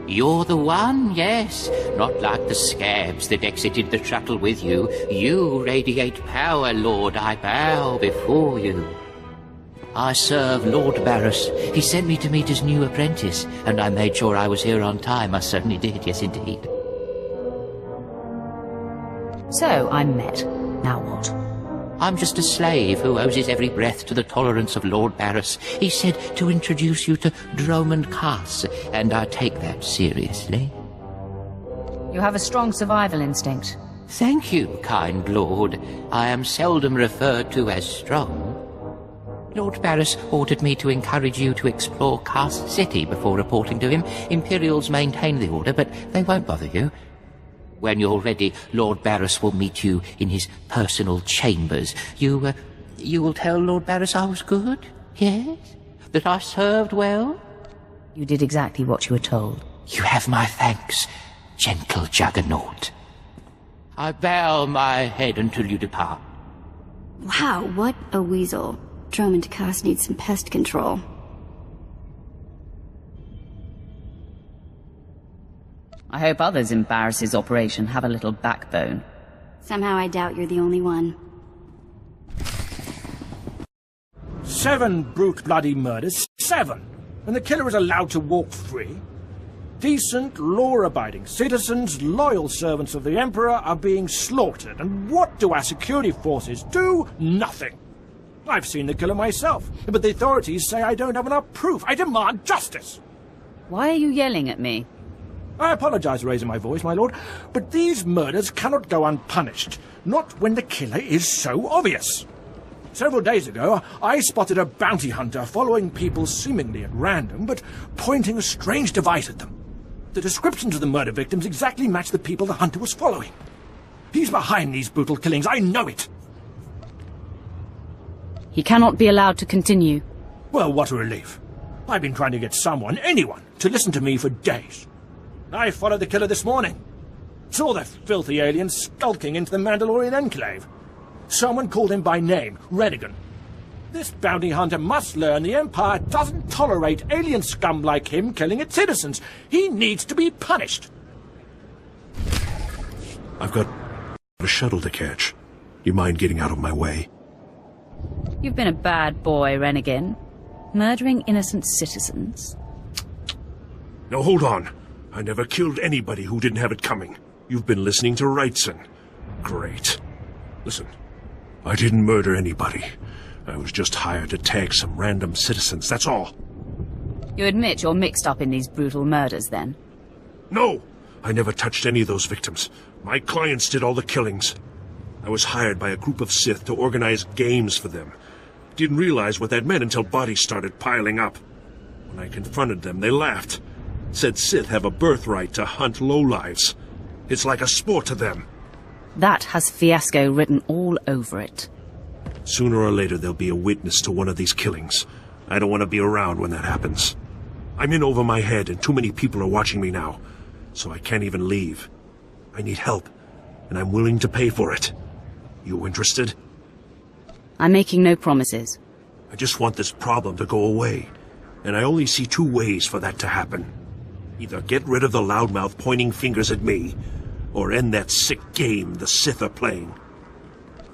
You're the one, yes. Not like the scabs that exited the shuttle with you. You radiate power, Lord. I bow before you. I serve Lord Barris. He sent me to meet his new apprentice, and I made sure I was here on time. I certainly did, yes indeed. So, I'm met. Now what? I'm just a slave who owes his every breath to the tolerance of Lord Barris. He said to introduce you to Dromund Kaas, and I take that seriously. You have a strong survival instinct. Thank you, kind lord. I am seldom referred to as strong. Lord Barris ordered me to encourage you to explore Kaas City before reporting to him. Imperials maintain the order, but they won't bother you. When you're ready, Lord Barris will meet you in his personal chambers. You will tell Lord Barris I was good? Yes? That I served well? You did exactly what you were told. You have my thanks, gentle Juggernaut. I bow my head until you depart. Wow, what a weasel. Dromund Kaas needs some pest control. I hope others in Barris's operation have a little backbone. Somehow I doubt you're the only one. 7 brute bloody murders. 7! And the killer is allowed to walk free? Decent, law-abiding citizens, loyal servants of the Emperor are being slaughtered. And what do our security forces do? Nothing. I've seen the killer myself, but the authorities say I don't have enough proof. I demand justice! Why are you yelling at me? I apologize for raising my voice, my lord, but these murders cannot go unpunished, not when the killer is so obvious. Several days ago, I spotted a bounty hunter following people seemingly at random, but pointing a strange device at them. The descriptions of the murder victims exactly match the people the hunter was following. He's behind these brutal killings, I know it! He cannot be allowed to continue. Well, what a relief. I've been trying to get someone, anyone, to listen to me for days. I followed the killer this morning. Saw the filthy alien skulking into the Mandalorian enclave. Someone called him by name, Renegan. This bounty hunter must learn the Empire doesn't tolerate alien scum like him killing its citizens. He needs to be punished. I've got a shuttle to catch. You mind getting out of my way? You've been a bad boy, Renegan. Murdering innocent citizens. No, hold on. I never killed anybody who didn't have it coming. You've been listening to Wrightson. Great. Listen, I didn't murder anybody. I was just hired to tag some random citizens, that's all. You admit you're mixed up in these brutal murders, then? No! I never touched any of those victims. My clients did all the killings. I was hired by a group of Sith to organize games for them. Didn't realize what that meant until bodies started piling up. When I confronted them, they laughed. Said Sith have a birthright to hunt lowlives. It's like a sport to them. That has fiasco written all over it. Sooner or later there'll be a witness to one of these killings. I don't want to be around when that happens. I'm in over my head and too many people are watching me now, so I can't even leave. I need help, and I'm willing to pay for it. You interested? I'm making no promises. I just want this problem to go away, and I only see 2 ways for that to happen. Either get rid of the loudmouth pointing fingers at me, or end that sick game the Sith are playing.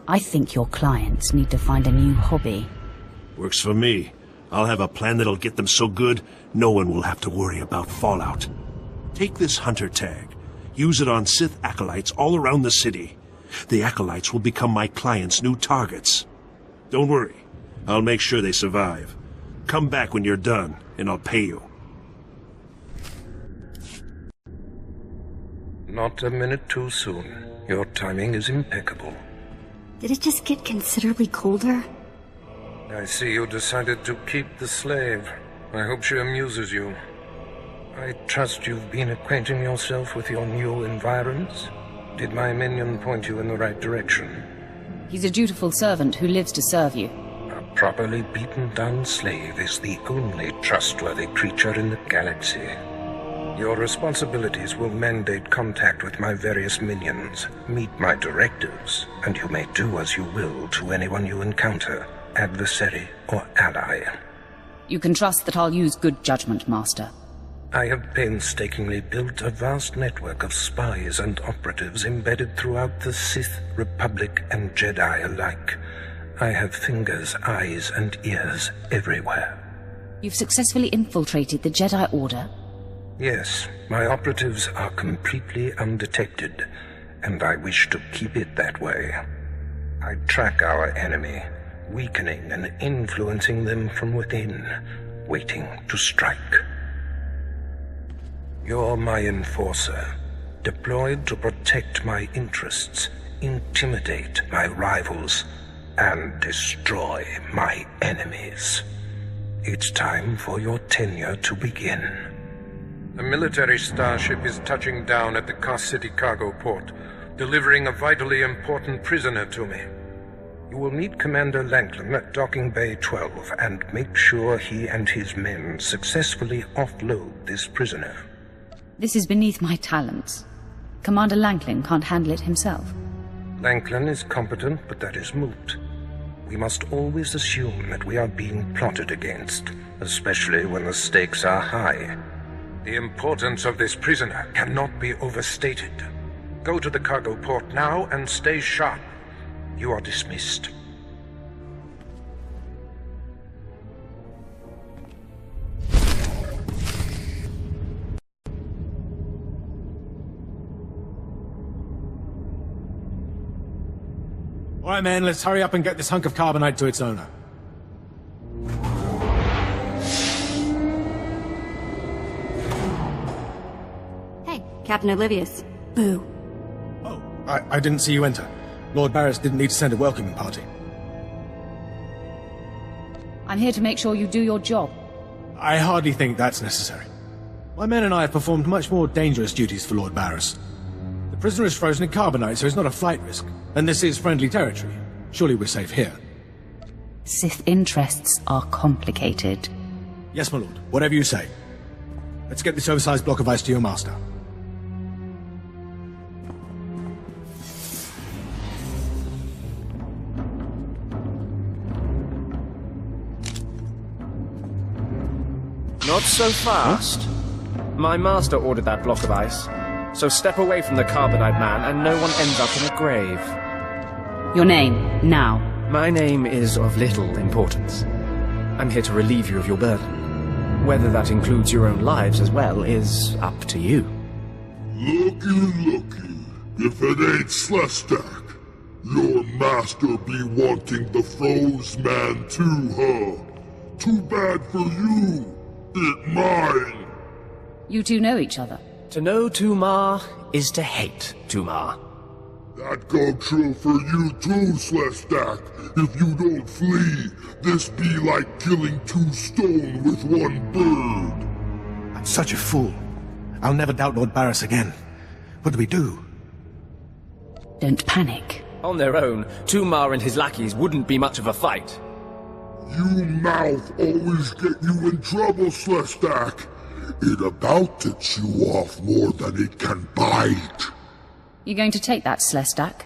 I think your clients need to find a new hobby. Works for me. I'll have a plan that'll get them so good, no one will have to worry about fallout. Take this hunter tag. Use it on Sith acolytes all around the city. The acolytes will become my clients' new targets. Don't worry. I'll make sure they survive. Come back when you're done, and I'll pay you. Not a minute too soon. Your timing is impeccable. Did it just get considerably colder? I see you decided to keep the slave. I hope she amuses you. I trust you've been acquainting yourself with your new environs. Did my minion point you in the right direction? He's a dutiful servant who lives to serve you. A properly beaten down slave is the only trustworthy creature in the galaxy. Your responsibilities will mandate contact with my various minions. Meet my directives, and you may do as you will to anyone you encounter, adversary or ally. You can trust that I'll use good judgment, Master. I have painstakingly built a vast network of spies and operatives embedded throughout the Sith, Republic, and Jedi alike. I have fingers, eyes, and ears everywhere. You've successfully infiltrated the Jedi Order? Yes, my operatives are completely undetected, and I wish to keep it that way. I track our enemy, weakening and influencing them from within, waiting to strike. You're my enforcer, deployed to protect my interests, intimidate my rivals, and destroy my enemies. It's time for your tenure to begin. A military starship is touching down at the Kaas City cargo port, delivering a vitally important prisoner to me. You will meet Commander Lanklin at Docking Bay 12 and make sure he and his men successfully offload this prisoner. This is beneath my talents. Commander Lanklin can't handle it himself. Lanklin is competent, but that is moot. We must always assume that we are being plotted against, especially when the stakes are high. The importance of this prisoner cannot be overstated. Go to the cargo port now and stay sharp. You are dismissed. All right, man, let's hurry up and get this hunk of carbonite to its owner. Hey, Captain Olivius. Boo. Oh, I didn't see you enter. Lord Barris didn't need to send a welcoming party. I'm here to make sure you do your job. I hardly think that's necessary. My men and I have performed much more dangerous duties for Lord Barris. The prisoner is frozen in carbonite, so he's not a flight risk. And this is friendly territory. Surely we're safe here. Sith interests are complicated. Yes, my lord. Whatever you say. Let's get this oversized block of ice to your master. Not so fast. My master ordered that block of ice, so step away from the carbonite man and no one ends up in a grave. Your name, now. My name is of little importance. I'm here to relieve you of your burden. Whether that includes your own lives as well is up to you. Looky. If it ain't Slestak, your master be wanting the froze man too, huh? Too bad for you. It mine. You two know each other. To know Tumar is to hate Tumar. That go true for you too, Slestak. If you don't flee, this be like killing two stone with one bird. I'm such a fool. I'll never doubt Lord Barris again. What do we do? Don't panic. On their own, Tumar and his lackeys wouldn't be much of a fight. You mouth always get you in trouble, Slestak. It about to chew off more than it can bite. You going to take that, Slestak?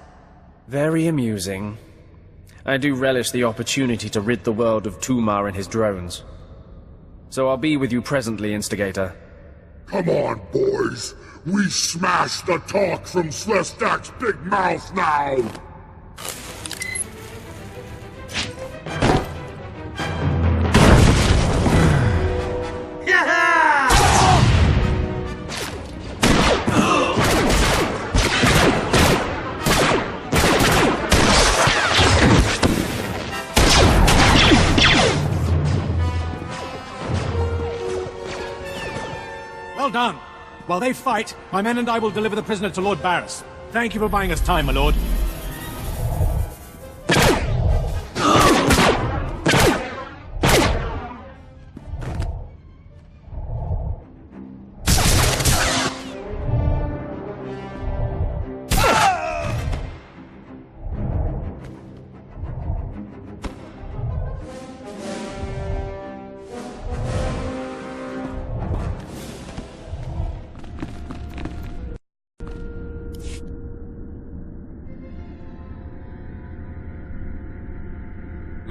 Very amusing. I do relish the opportunity to rid the world of Tumar and his drones. So I'll be with you presently, Instigator. Come on, boys. We smash the talk from Slestak's big mouth now. Well done. While they fight, my men and I will deliver the prisoner to Lord Barris. Thank you for buying us time, my lord.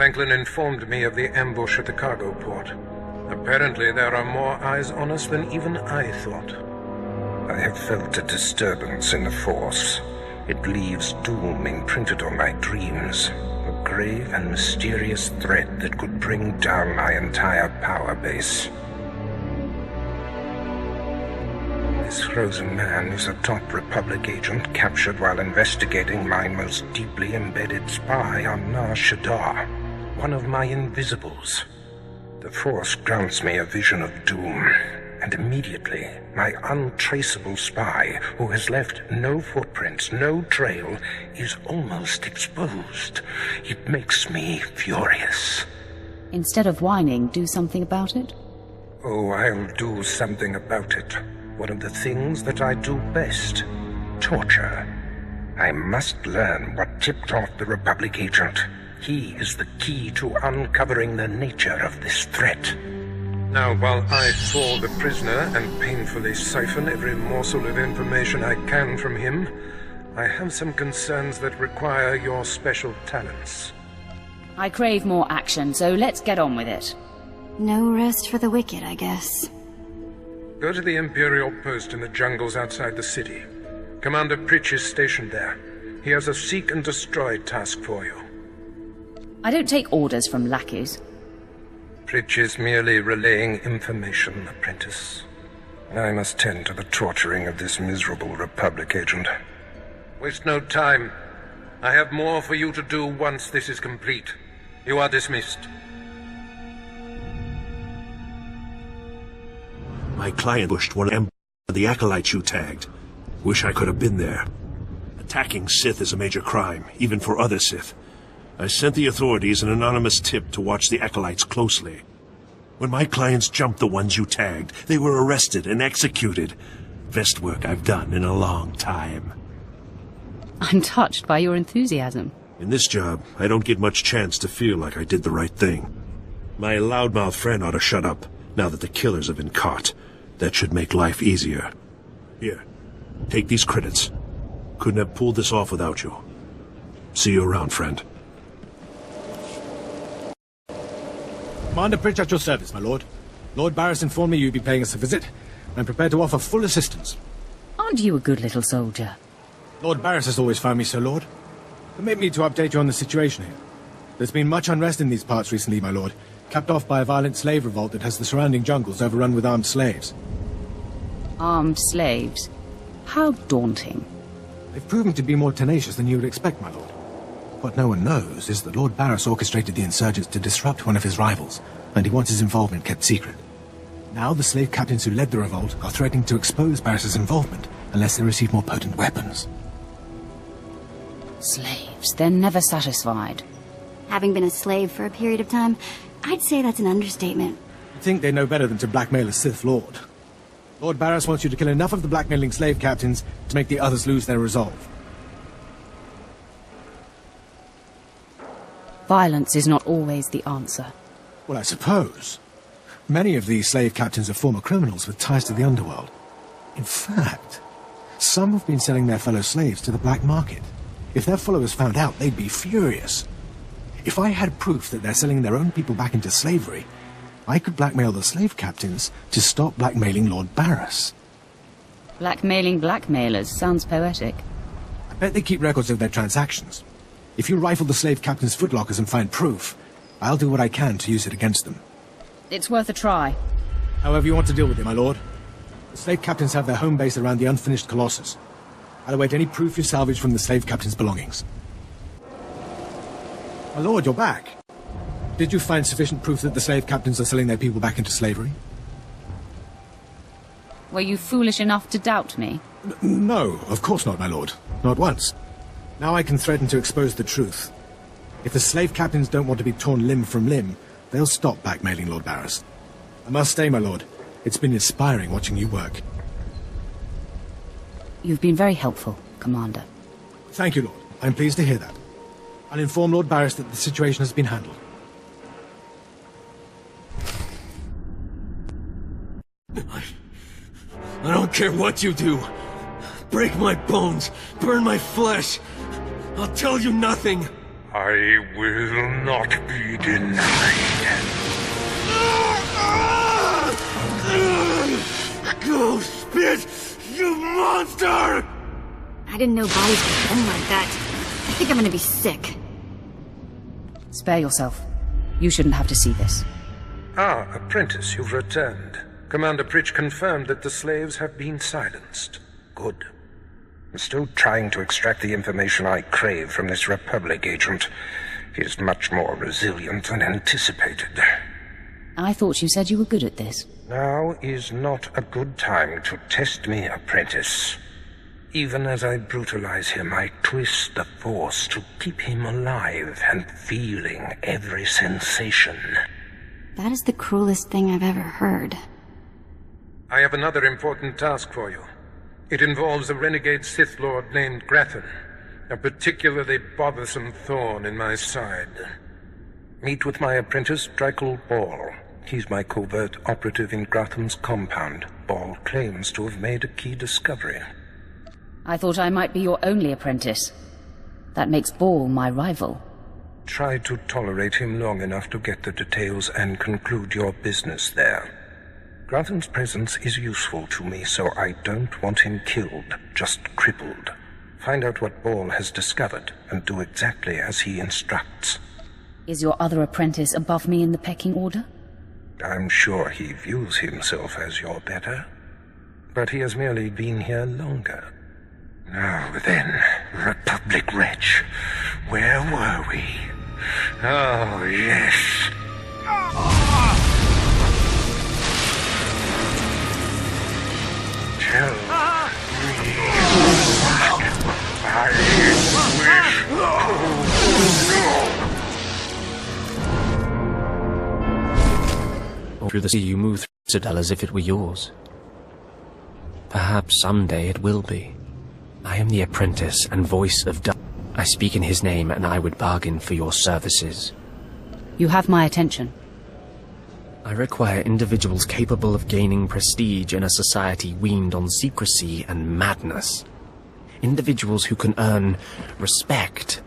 Franklin informed me of the ambush at the cargo port. Apparently there are more eyes on us than even I thought. I have felt a disturbance in the Force. It leaves doom imprinted on my dreams. A grave and mysterious threat that could bring down my entire power base. This frozen man is a top Republic agent captured while investigating my most deeply embedded spy on Nar Shaddaa, one of my invisibles. The Force grants me a vision of doom, and immediately my untraceable spy, who has left no footprints, no trail, is almost exposed. It makes me furious. Instead of whining, do something about it? Oh, I'll do something about it. One of the things that I do best. Torture. I must learn what tipped off the Republic agent. He is the key to uncovering the nature of this threat. Now, while I thaw the prisoner and painfully siphon every morsel of information I can from him, I have some concerns that require your special talents. I crave more action, so let's get on with it. No rest for the wicked, I guess. Go to the Imperial post in the jungles outside the city. Commander Pritch is stationed there. He has a seek and destroy task for you. I don't take orders from lackeys. Pritch is merely relaying information, apprentice. I must tend to the torturing of this miserable Republic agent. Waste no time. I have more for you to do once this is complete. You are dismissed. My client pushed one of the acolytes you tagged. Wish I could have been there. Attacking Sith is a major crime, even for other Sith. I sent the authorities an anonymous tip to watch the acolytes closely. When my clients jumped the ones you tagged, they were arrested and executed. Best work I've done in a long time. I'm touched by your enthusiasm. In this job, I don't get much chance to feel like I did the right thing. My loudmouth friend ought to shut up, now that the killers have been caught. That should make life easier. Here, take these credits. Couldn't have pulled this off without you. See you around, friend. Commander Pritch at your service, my lord. Lord Barris informed me you'd be paying us a visit. I'm prepared to offer full assistance. Aren't you a good little soldier? Lord Barris has always found me so, Lord. Permit me to update you on the situation here. There's been much unrest in these parts recently, my lord, capped off by a violent slave revolt that has the surrounding jungles overrun with armed slaves. Armed slaves? How daunting. They've proven to be more tenacious than you would expect, my lord. What no one knows is that Lord Barris orchestrated the insurgents to disrupt one of his rivals, and he wants his involvement kept secret. Now the slave captains who led the revolt are threatening to expose Barris's involvement unless they receive more potent weapons. Slaves, they're never satisfied. Having been a slave for a period of time, I'd say that's an understatement. I think they know better than to blackmail a Sith Lord. Lord Barris wants you to kill enough of the blackmailing slave captains to make the others lose their resolve. Violence is not always the answer. Well, I suppose. Many of these slave captains are former criminals with ties to the underworld. In fact, some have been selling their fellow slaves to the black market. If their followers found out, they'd be furious. If I had proof that they're selling their own people back into slavery, I could blackmail the slave captains to stop blackmailing Lord Barris. Blackmailing blackmailers sounds poetic. I bet they keep records of their transactions. If you rifle the slave captains' footlockers and find proof, I'll do what I can to use it against them. It's worth a try. However you want to deal with it, my lord. The slave captains have their home base around the unfinished Colossus. I'll await any proof you salvage from the slave captains' belongings. My lord, you're back. Did you find sufficient proof that the slave captains are selling their people back into slavery? Were you foolish enough to doubt me? No, of course not, my lord. Not once. Now I can threaten to expose the truth. If the slave captains don't want to be torn limb from limb, they'll stop blackmailing Lord Barris. I must stay, my lord. It's been inspiring watching you work. You've been very helpful, Commander. Thank you, Lord. I'm pleased to hear that. I'll inform Lord Barris that the situation has been handled. I don't care what you do. Break my bones, burn my flesh. I'll tell you nothing. I will not be denied. Go spit, you monster! I didn't know bodies could bend like that. I think I'm gonna be sick. Spare yourself. You shouldn't have to see this. Ah, apprentice, you've returned. Commander Pritch confirmed that the slaves have been silenced. Good. I'm still trying to extract the information I crave from this Republic agent. He is much more resilient than anticipated. I thought you said you were good at this. Now is not a good time to test me, apprentice. Even as I brutalize him, I twist the Force to keep him alive and feeling every sensation. That is the cruelest thing I've ever heard. I have another important task for you. It involves a renegade Sith Lord named Grathan, a particularly bothersome thorn in my side. Meet with my apprentice, Drykel Ball. He's my covert operative in Grathan's compound. Ball claims to have made a key discovery. I thought I might be your only apprentice. That makes Ball my rival. Try to tolerate him long enough to get the details and conclude your business there. Grathan's presence is useful to me, so I don't want him killed, just crippled. Find out what Ball has discovered, and do exactly as he instructs. Is your other apprentice above me in the pecking order? I'm sure he views himself as your better, but he has merely been here longer. Now then, Republic wretch, where were we? Oh, yes. Tell me what I wish. Through the sea you move through Citadel as if it were yours. Perhaps someday it will be. I am the apprentice and voice of Dark. I speak in his name, and I would bargain for your services. You have my attention. I require individuals capable of gaining prestige in a society weaned on secrecy and madness. Individuals who can earn respect,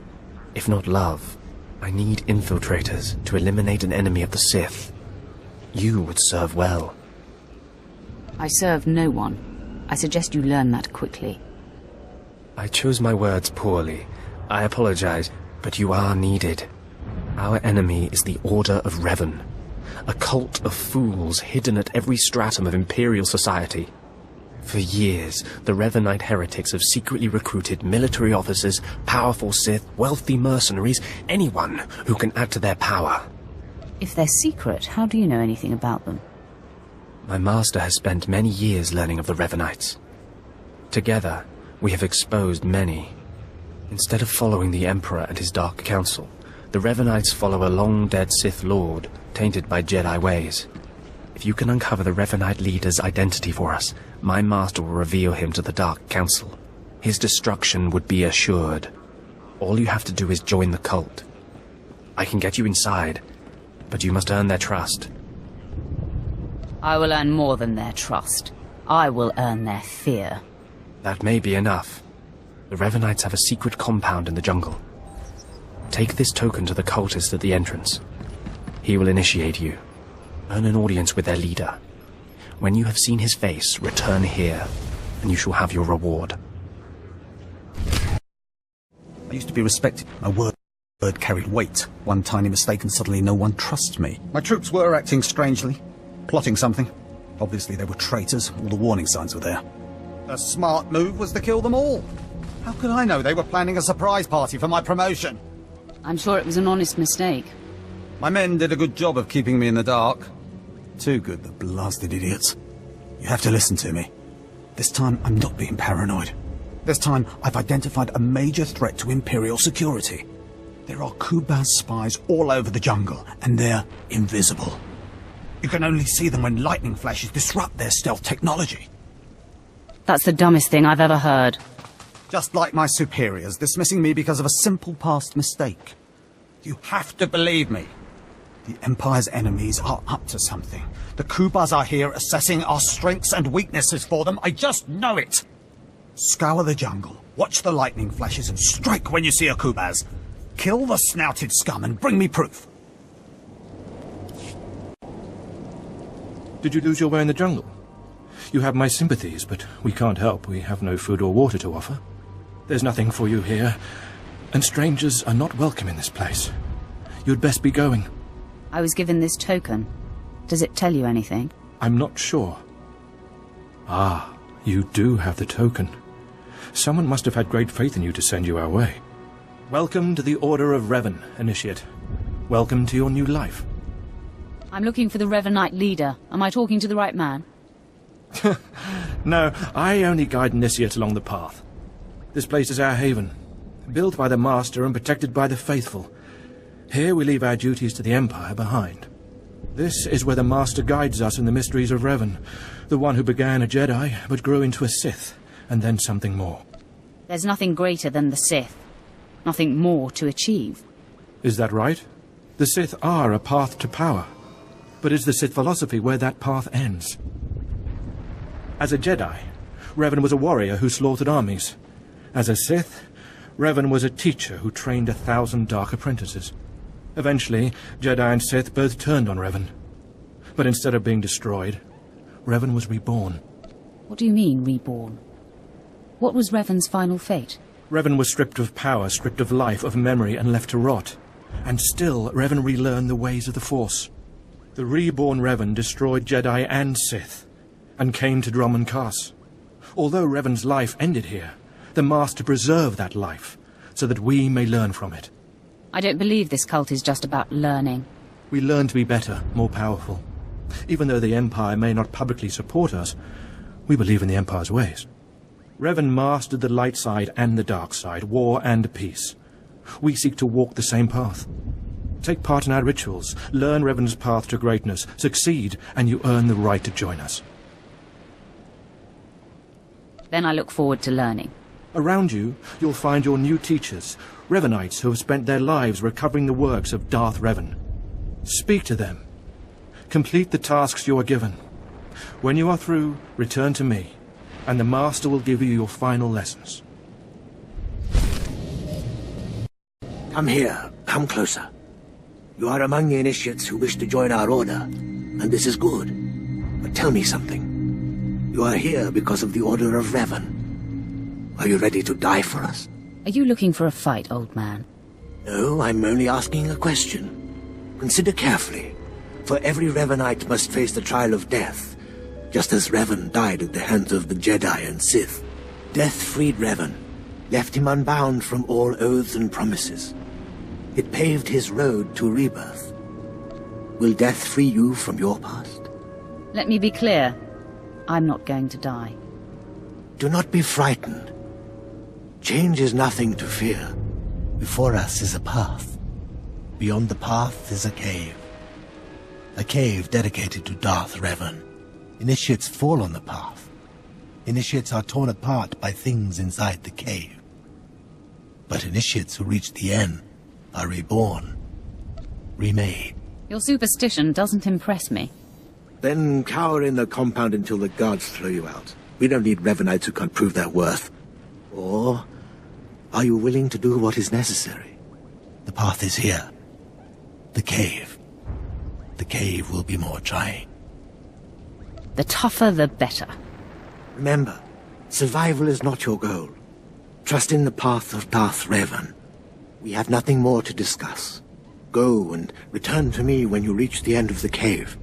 if not love. I need infiltrators to eliminate an enemy of the Sith. You would serve well. I serve no one. I suggest you learn that quickly. I chose my words poorly. I apologize, but you are needed. Our enemy is the Order of Revan, a cult of fools hidden at every stratum of Imperial society. For years, the Revanite heretics have secretly recruited military officers, powerful Sith, wealthy mercenaries, anyone who can add to their power. If they're secret, how do you know anything about them? My master has spent many years learning of the Revanites. Together, we have exposed many. Instead of following the Emperor and his Dark Council, the Revanites follow a long-dead Sith Lord, tainted by Jedi ways. If you can uncover the Revanite leader's identity for us, my master will reveal him to the Dark Council. His destruction would be assured. All you have to do is join the cult. I can get you inside, but you must earn their trust. I will earn more than their trust. I will earn their fear. That may be enough. The Revanites have a secret compound in the jungle. Take this token to the cultist at the entrance. He will initiate you. Earn an audience with their leader. When you have seen his face, return here, and you shall have your reward. I used to be respected. My word carried weight. One tiny mistake and suddenly no one trusts me. My troops were acting strangely, plotting something. Obviously they were traitors. All the warning signs were there. A smart move was to kill them all. How could I know they were planning a surprise party for my promotion? I'm sure it was an honest mistake. My men did a good job of keeping me in the dark. Too good, the blasted idiots. You have to listen to me. This time, I'm not being paranoid. This time, I've identified a major threat to Imperial security. There are Kaas spies all over the jungle, and they're invisible. You can only see them when lightning flashes disrupt their stealth technology. That's the dumbest thing I've ever heard. Just like my superiors dismissing me because of a simple past mistake. You have to believe me. The Empire's enemies are up to something. The Kaas are here assessing our strengths and weaknesses for them. I just know it. Scour the jungle, watch the lightning flashes, and strike when you see a Kaas. Kill the snouted scum and bring me proof. Did you lose your way in the jungle? You have my sympathies, but we can't help. We have no food or water to offer. There's nothing for you here, and strangers are not welcome in this place. You'd best be going. I was given this token. Does it tell you anything? I'm not sure. Ah, you do have the token. Someone must have had great faith in you to send you our way. Welcome to the Order of Revan, Initiate. Welcome to your new life. I'm looking for the Revanite leader. Am I talking to the right man? No, I only guide Initiates along the path. This place is our haven, built by the Master and protected by the faithful. Here we leave our duties to the Empire behind. This is where the Master guides us in the mysteries of Revan, the one who began a Jedi but grew into a Sith, and then something more. There's nothing greater than the Sith. Nothing more to achieve. Is that right? The Sith are a path to power. But is the Sith philosophy where that path ends? As a Jedi, Revan was a warrior who slaughtered armies. As a Sith, Revan was a teacher who trained 1,000 dark apprentices. Eventually, Jedi and Sith both turned on Revan. But instead of being destroyed, Revan was reborn. What do you mean, reborn? What was Revan's final fate? Revan was stripped of power, stripped of life, of memory, and left to rot. And still, Revan relearned the ways of the Force. The reborn Revan destroyed Jedi and Sith, and came to Dromund Kaas. Although Revan's life ended here, the Master preserved that life, so that we may learn from it. I don't believe this cult is just about learning. We learn to be better, more powerful. Even though the Empire may not publicly support us, we believe in the Empire's ways. Revan mastered the light side and the dark side, war and peace. We seek to walk the same path. Take part in our rituals, learn Revan's path to greatness, succeed, and you earn the right to join us. Then I look forward to learning. Around you, you'll find your new teachers, Revanites who have spent their lives recovering the works of Darth Revan. Speak to them. Complete the tasks you are given. When you are through, return to me, and the Master will give you your final lessons. Come here. Come closer. You are among the initiates who wish to join our order, and this is good. But tell me something. You are here because of the Order of Revan. Are you ready to die for us? Are you looking for a fight, old man? No, I'm only asking a question. Consider carefully, for every Revanite must face the trial of death, just as Revan died at the hands of the Jedi and Sith. Death freed Revan, left him unbound from all oaths and promises. It paved his road to rebirth. Will death free you from your past? Let me be clear. I'm not going to die. Do not be frightened. Change is nothing to fear. Before us is a path. Beyond the path is a cave. A cave dedicated to Darth Revan. Initiates fall on the path. Initiates are torn apart by things inside the cave. But initiates who reach the end are reborn, remade. Your superstition doesn't impress me. Then cower in the compound until the guards throw you out. We don't need Revanites who can't prove their worth. Or are you willing to do what is necessary? The path is here. The cave. The cave will be more trying. The tougher, the better. Remember, survival is not your goal. Trust in the path of Darth Revan. We have nothing more to discuss. Go and return to me when you reach the end of the cave.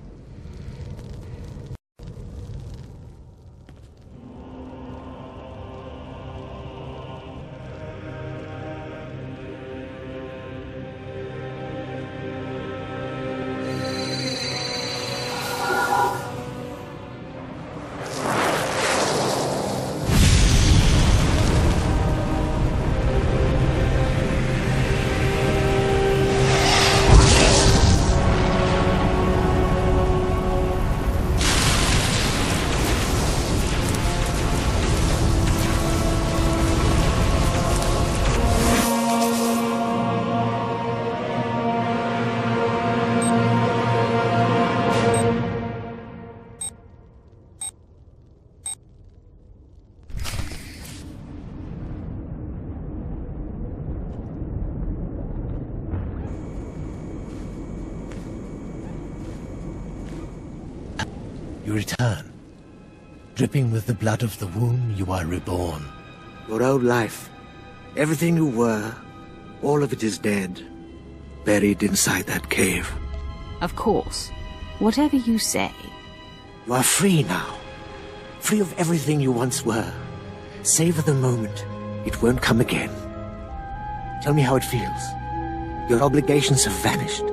You return. Dripping with the blood of the womb, you are reborn. Your old life, everything you were, all of it is dead, buried inside that cave. Of course. Whatever you say. You are free now. Free of everything you once were. Savor the moment. It won't come again. Tell me how it feels. Your obligations have vanished.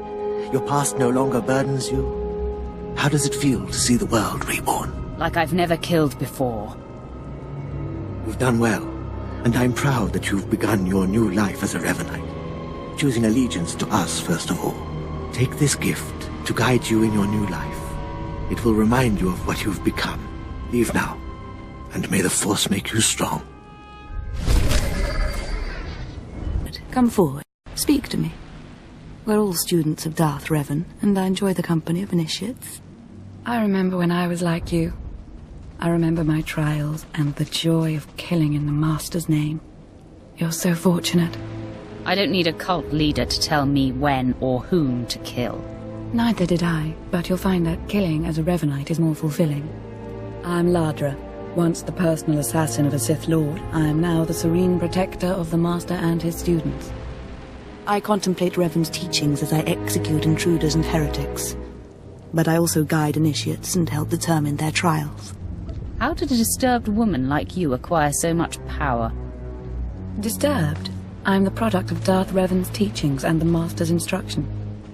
Your past no longer burdens you. How does it feel to see the world reborn? Like I've never killed before. You've done well, and I'm proud that you've begun your new life as a Revanite, choosing allegiance to us first of all. Take this gift to guide you in your new life. It will remind you of what you've become. Leave now, and may the Force make you strong. Come forward. Speak to me. We're all students of Darth Revan, and I enjoy the company of initiates. I remember when I was like you. I remember my trials and the joy of killing in the Master's name. You're so fortunate. I don't need a cult leader to tell me when or whom to kill. Neither did I, but you'll find that killing as a Revanite is more fulfilling. I'm Ladra. Once the personal assassin of a Sith Lord, I am now the serene protector of the Master and his students. I contemplate Revan's teachings as I execute intruders and heretics. But I also guide initiates and help determine their trials. How did a disturbed woman like you acquire so much power? Disturbed? I'm the product of Darth Revan's teachings and the Master's instruction.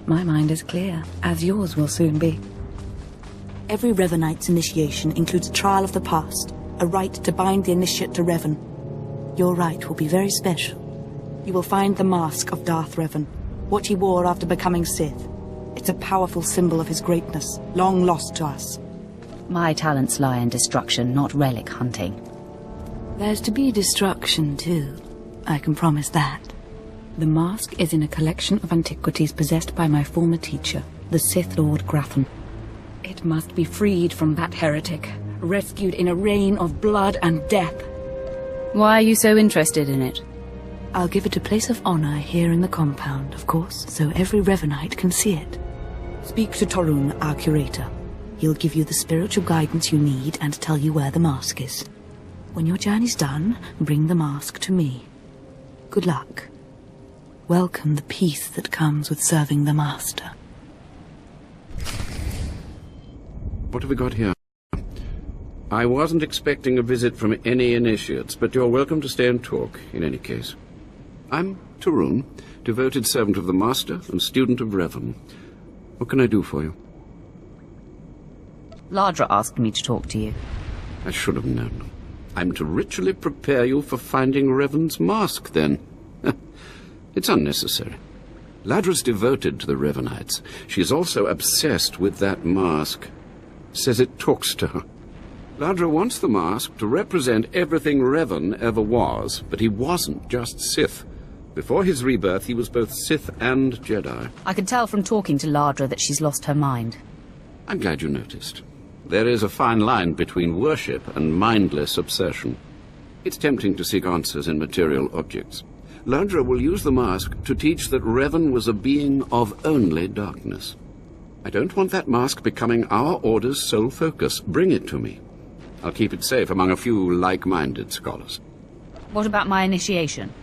My mind is clear, as yours will soon be. Every Revanite's initiation includes a trial of the past, a rite to bind the initiate to Revan. Your rite will be very special. You will find the mask of Darth Revan, what he wore after becoming Sith. It's a powerful symbol of his greatness, long lost to us. My talents lie in destruction, not relic hunting. There's to be destruction, too. I can promise that. The mask is in a collection of antiquities possessed by my former teacher, the Sith Lord Grafton. It must be freed from that heretic, rescued in a rain of blood and death. Why are you so interested in it? I'll give it a place of honor here in the compound, of course, so every Revanite can see it. Speak to Torun, our curator. He'll give you the spiritual guidance you need and tell you where the mask is. When your journey's done, bring the mask to me. Good luck. Welcome the peace that comes with serving the Master. What have we got here? I wasn't expecting a visit from any initiates, but you're welcome to stay and talk, in any case. I'm Torun, devoted servant of the Master and student of Revan. What can I do for you? Ladra asked me to talk to you. I should have known. I'm to ritually prepare you for finding Revan's mask, then. It's unnecessary. Ladra's devoted to the Revanites. She's also obsessed with that mask. Says it talks to her. Ladra wants the mask to represent everything Revan ever was, but he wasn't just Sith. Before his rebirth, he was both Sith and Jedi. I can tell from talking to Ladra that she's lost her mind. I'm glad you noticed. There is a fine line between worship and mindless obsession. It's tempting to seek answers in material objects. Ladra will use the mask to teach that Revan was a being of only darkness. I don't want that mask becoming our Order's sole focus. Bring it to me. I'll keep it safe among a few like-minded scholars. What about my initiation?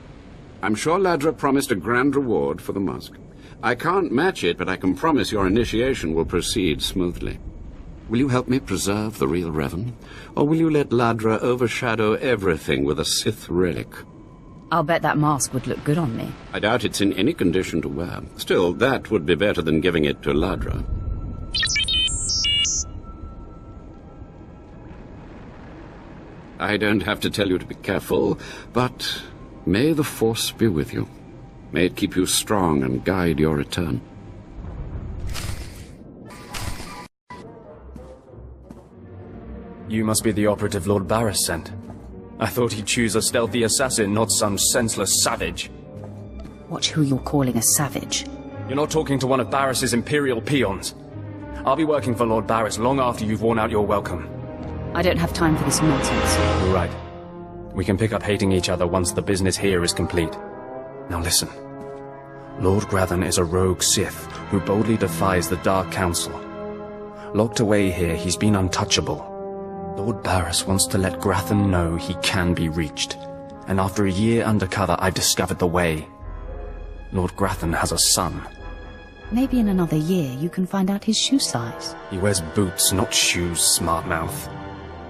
I'm sure Ladra promised a grand reward for the mask. I can't match it, but I can promise your initiation will proceed smoothly. Will you help me preserve the real Revan? Or will you let Ladra overshadow everything with a Sith relic? I'll bet that mask would look good on me. I doubt it's in any condition to wear. Still, that would be better than giving it to Ladra. I don't have to tell you to be careful, but may the Force be with you. May it keep you strong and guide your return. You must be the operative Lord Barris sent. I thought he'd choose a stealthy assassin, not some senseless savage. Watch who you're calling a savage. You're not talking to one of Barris's Imperial peons. I'll be working for Lord Barris long after you've worn out your welcome. I don't have time for this nonsense. You're right. We can pick up hating each other once the business here is complete. Now listen. Lord Grathan is a rogue Sith who boldly defies the Dark Council. Locked away here, he's been untouchable. Lord Barris wants to let Grathan know he can be reached. And after a year undercover, I've discovered the way. Lord Grathan has a son. Maybe in another year you can find out his shoe size. He wears boots, not shoes, smartmouth.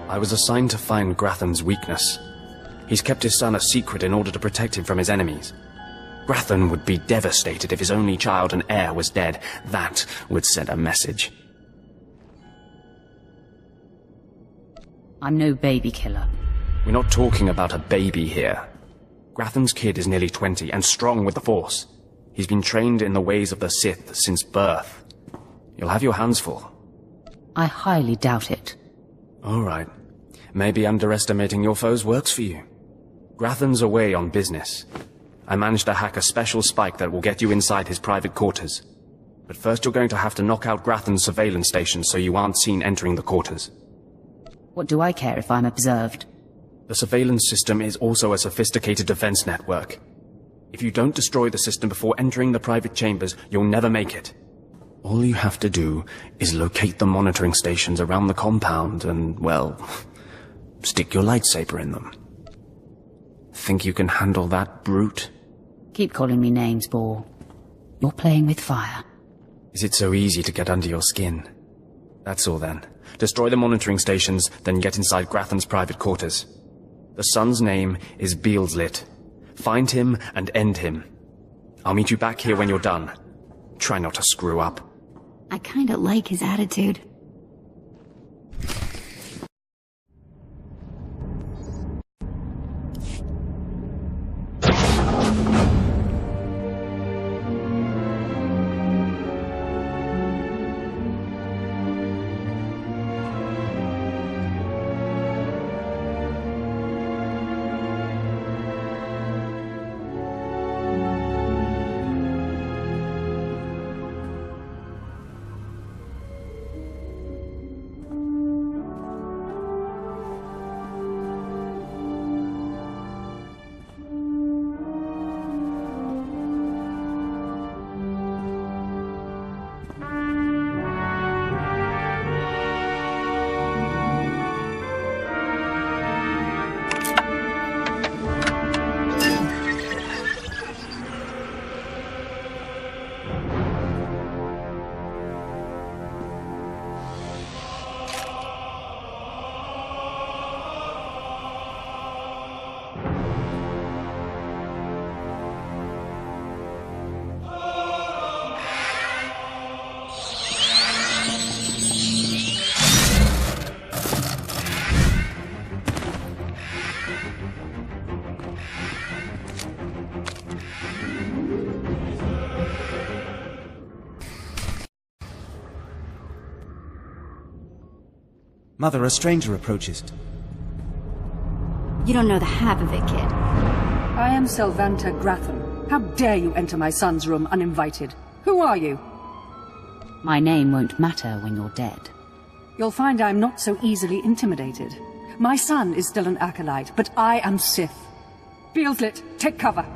I was assigned to find Grathan's weakness. He's kept his son a secret in order to protect him from his enemies. Grathan would be devastated if his only child and heir was dead. That would send a message. I'm no baby killer. We're not talking about a baby here. Grathan's kid is nearly 20 and strong with the Force. He's been trained in the ways of the Sith since birth. You'll have your hands full. I highly doubt it. All right. Maybe underestimating your foes works for you. Grathan's away on business. I managed to hack a special spike that will get you inside his private quarters. But first you're going to have to knock out Grathan's surveillance station so you aren't seen entering the quarters. What do I care if I'm observed? The surveillance system is also a sophisticated defense network. If you don't destroy the system before entering the private chambers, you'll never make it. All you have to do is locate the monitoring stations around the compound and, well, stick your lightsaber in them. Think you can handle that, brute? Keep calling me names, Boar. You're playing with fire. Is it so easy to get under your skin? That's all then. Destroy the monitoring stations, then get inside Grathan's private quarters. The son's name is Beelslit. Find him and end him. I'll meet you back here when you're done. Try not to screw up. I kinda like his attitude. Mother, a stranger approaches. You don't know the half of it, kid. I am Selvanta Grathan. How dare you enter my son's room uninvited? Who are you? My name won't matter when you're dead. You'll find I'm not so easily intimidated. My son is still an acolyte, but I am Sith. Beelslit, take cover.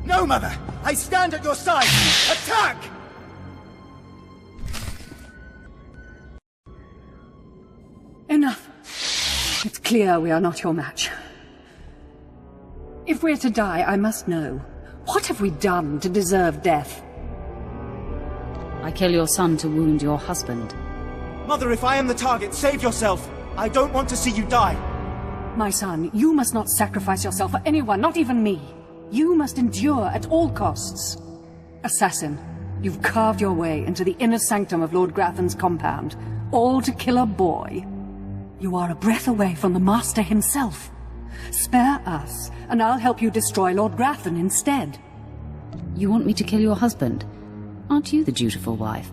No, Mother! I stand at your side! Attack! Enough. It's clear we are not your match. If we're to die, I must know. What have we done to deserve death? I kill your son to wound your husband. Mother, if I am the target, save yourself! I don't want to see you die! My son, you must not sacrifice yourself for anyone, not even me. You must endure at all costs. Assassin, you've carved your way into the inner sanctum of Lord Grathan's compound, all to kill a boy. You are a breath away from the Master himself. Spare us, and I'll help you destroy Lord Grathan instead. You want me to kill your husband? Aren't you the dutiful wife?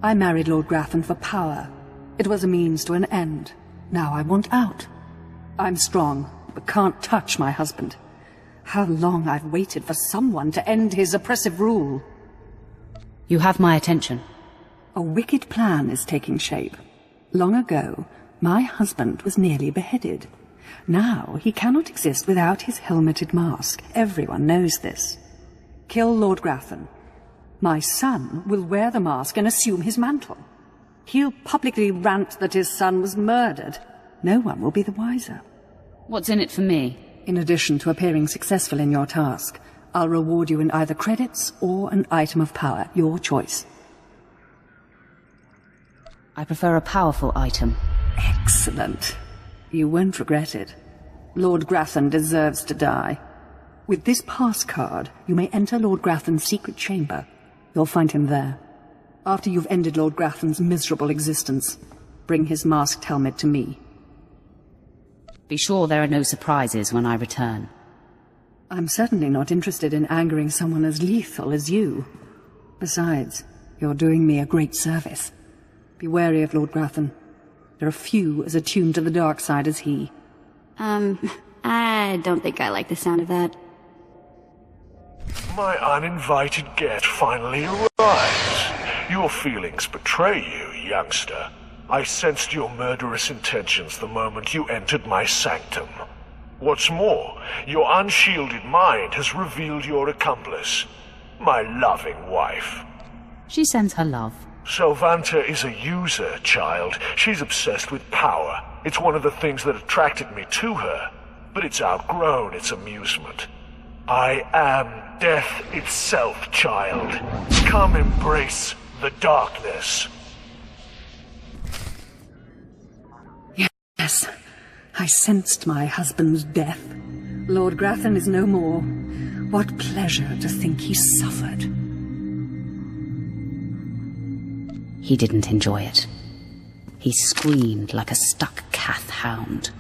I married Lord Grathan for power. It was a means to an end. Now I want out. I'm strong, but can't touch my husband. How long I've waited for someone to end his oppressive rule. You have my attention. A wicked plan is taking shape. Long ago, my husband was nearly beheaded. Now he cannot exist without his helmeted mask. Everyone knows this. Kill Lord Grathan. My son will wear the mask and assume his mantle. He'll publicly rant that his son was murdered. No one will be the wiser. What's in it for me? In addition to appearing successful in your task, I'll reward you in either credits or an item of power. Your choice. I prefer a powerful item. Excellent. You won't regret it. Lord Grathan deserves to die. With this pass card, you may enter Lord Grathan's secret chamber. You'll find him there. After you've ended Lord Grathan's miserable existence, bring his masked helmet to me. Be sure there are no surprises when I return. I'm certainly not interested in angering someone as lethal as you. Besides, you're doing me a great service. Be wary of Lord Grathan. There are few as attuned to the dark side as he. I don't think I like the sound of that. My uninvited guest finally arrives. Your feelings betray you, youngster. I sensed your murderous intentions the moment you entered my sanctum. What's more, your unshielded mind has revealed your accomplice, my loving wife. She sends her love. Selvanta is a user, child. She's obsessed with power. It's one of the things that attracted me to her, but it's outgrown its amusement. I am death itself, child. Come embrace the darkness. Yes, I sensed my husband's death. Lord Grathan is no more. What pleasure to think he suffered. He didn't enjoy it. He screamed like a stuck Kath hound.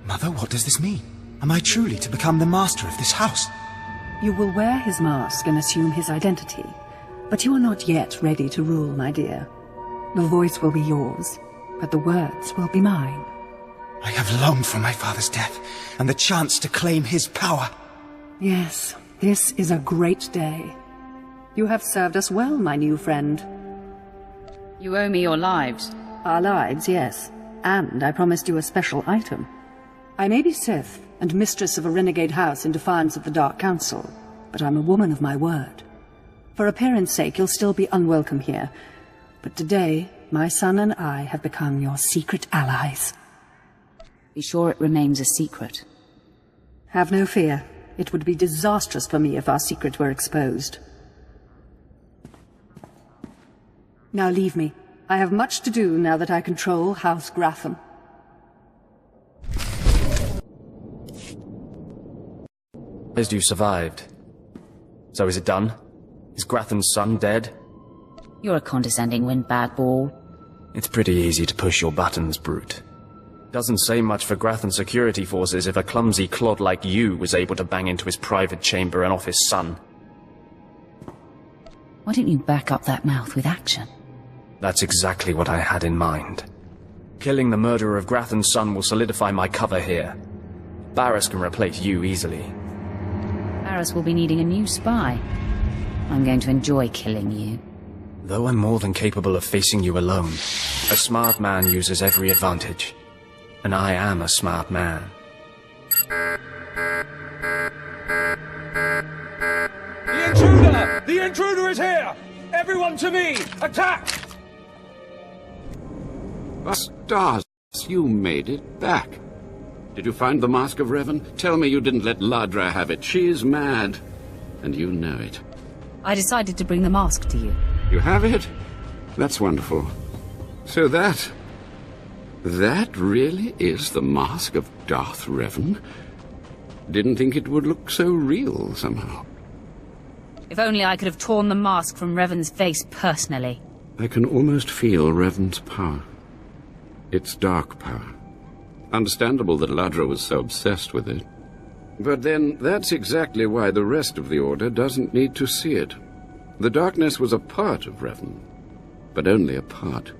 Mother, what does this mean? Am I truly to become the master of this house? You will wear his mask and assume his identity, but you are not yet ready to rule, my dear. The voice will be yours, but the words will be mine. I have longed for my father's death, and the chance to claim his power. Yes, this is a great day. You have served us well, my new friend. You owe me your lives. Our lives, yes. And I promised you a special item. I may be Sith, and mistress of a renegade house in defiance of the Dark Council, but I'm a woman of my word. For appearance sake, you'll still be unwelcome here. But today, my son and I have become your secret allies. Be sure it remains a secret. Have no fear. It would be disastrous for me if our secret were exposed. Now leave me. I have much to do now that I control House Grathan. As you survived. So is it done? Is Grathan's son dead? You're a condescending windbag-ball. It's pretty easy to push your buttons, brute. Doesn't say much for Grathan security forces if a clumsy clod like you was able to bang into his private chamber and off his son. Why don't you back up that mouth with action? That's exactly what I had in mind. Killing the murderer of Grathan's son will solidify my cover here. Barris can replace you easily. Barris will be needing a new spy. I'm going to enjoy killing you. Though I'm more than capable of facing you alone, a smart man uses every advantage. And I am a smart man. The intruder! The intruder is here! Everyone to me! Attack! Stars, you made it back. Did you find the Mask of Revan? Tell me you didn't let Ladra have it. She is mad. And you know it. I decided to bring the mask to you. You have it? That's wonderful. So that really is the mask of Darth Revan? Didn't think it would look so real, somehow. If only I could have torn the mask from Revan's face personally. I can almost feel Revan's power. It's dark power. Understandable that Ladra was so obsessed with it. But then, that's exactly why the rest of the Order doesn't need to see it. The darkness was a part of Revan, but only a part.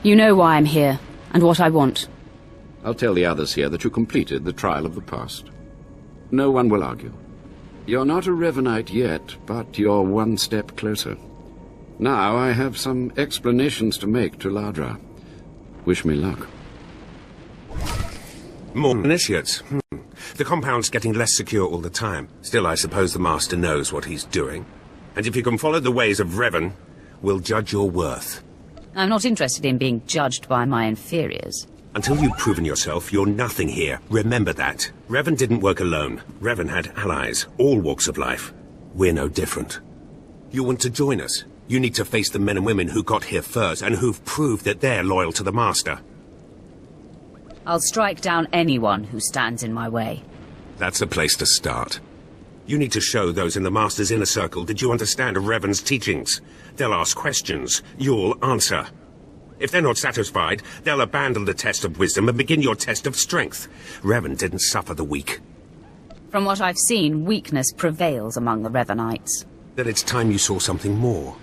You know why I'm here, and what I want. I'll tell the others here that you completed the trial of the past. No one will argue. You're not a Revanite yet, but you're one step closer. Now I have some explanations to make to Ladra. Wish me luck. More initiates. The compound's getting less secure all the time. Still, I suppose the Master knows what he's doing. And if you can follow the ways of Revan, we'll judge your worth. I'm not interested in being judged by my inferiors. Until you've proven yourself, you're nothing here. Remember that. Revan didn't work alone. Revan had allies, all walks of life. We're no different. You want to join us? You need to face the men and women who got here first and who've proved that they're loyal to the Master. I'll strike down anyone who stands in my way. That's a place to start. You need to show those in the Master's inner circle that you understand Revan's teachings. They'll ask questions. You'll answer. If they're not satisfied, they'll abandon the test of wisdom and begin your test of strength. Revan didn't suffer the weak. From what I've seen, weakness prevails among the Revanites. Then it's time you saw something more.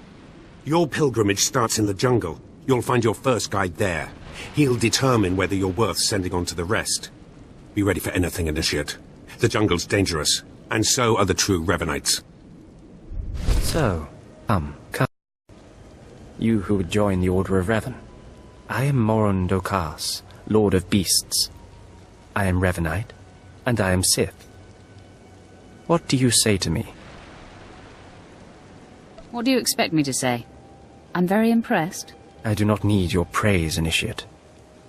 Your pilgrimage starts in the jungle. You'll find your first guide there. He'll determine whether you're worth sending on to the rest. Be ready for anything, Initiate. The jungle's dangerous, and so are the true Revanites. So, come. You who would join the Order of Revan. I am Morond Kaas, Lord of Beasts. I am Revanite, and I am Sith. What do you say to me? What do you expect me to say? I'm very impressed. I do not need your praise, Initiate.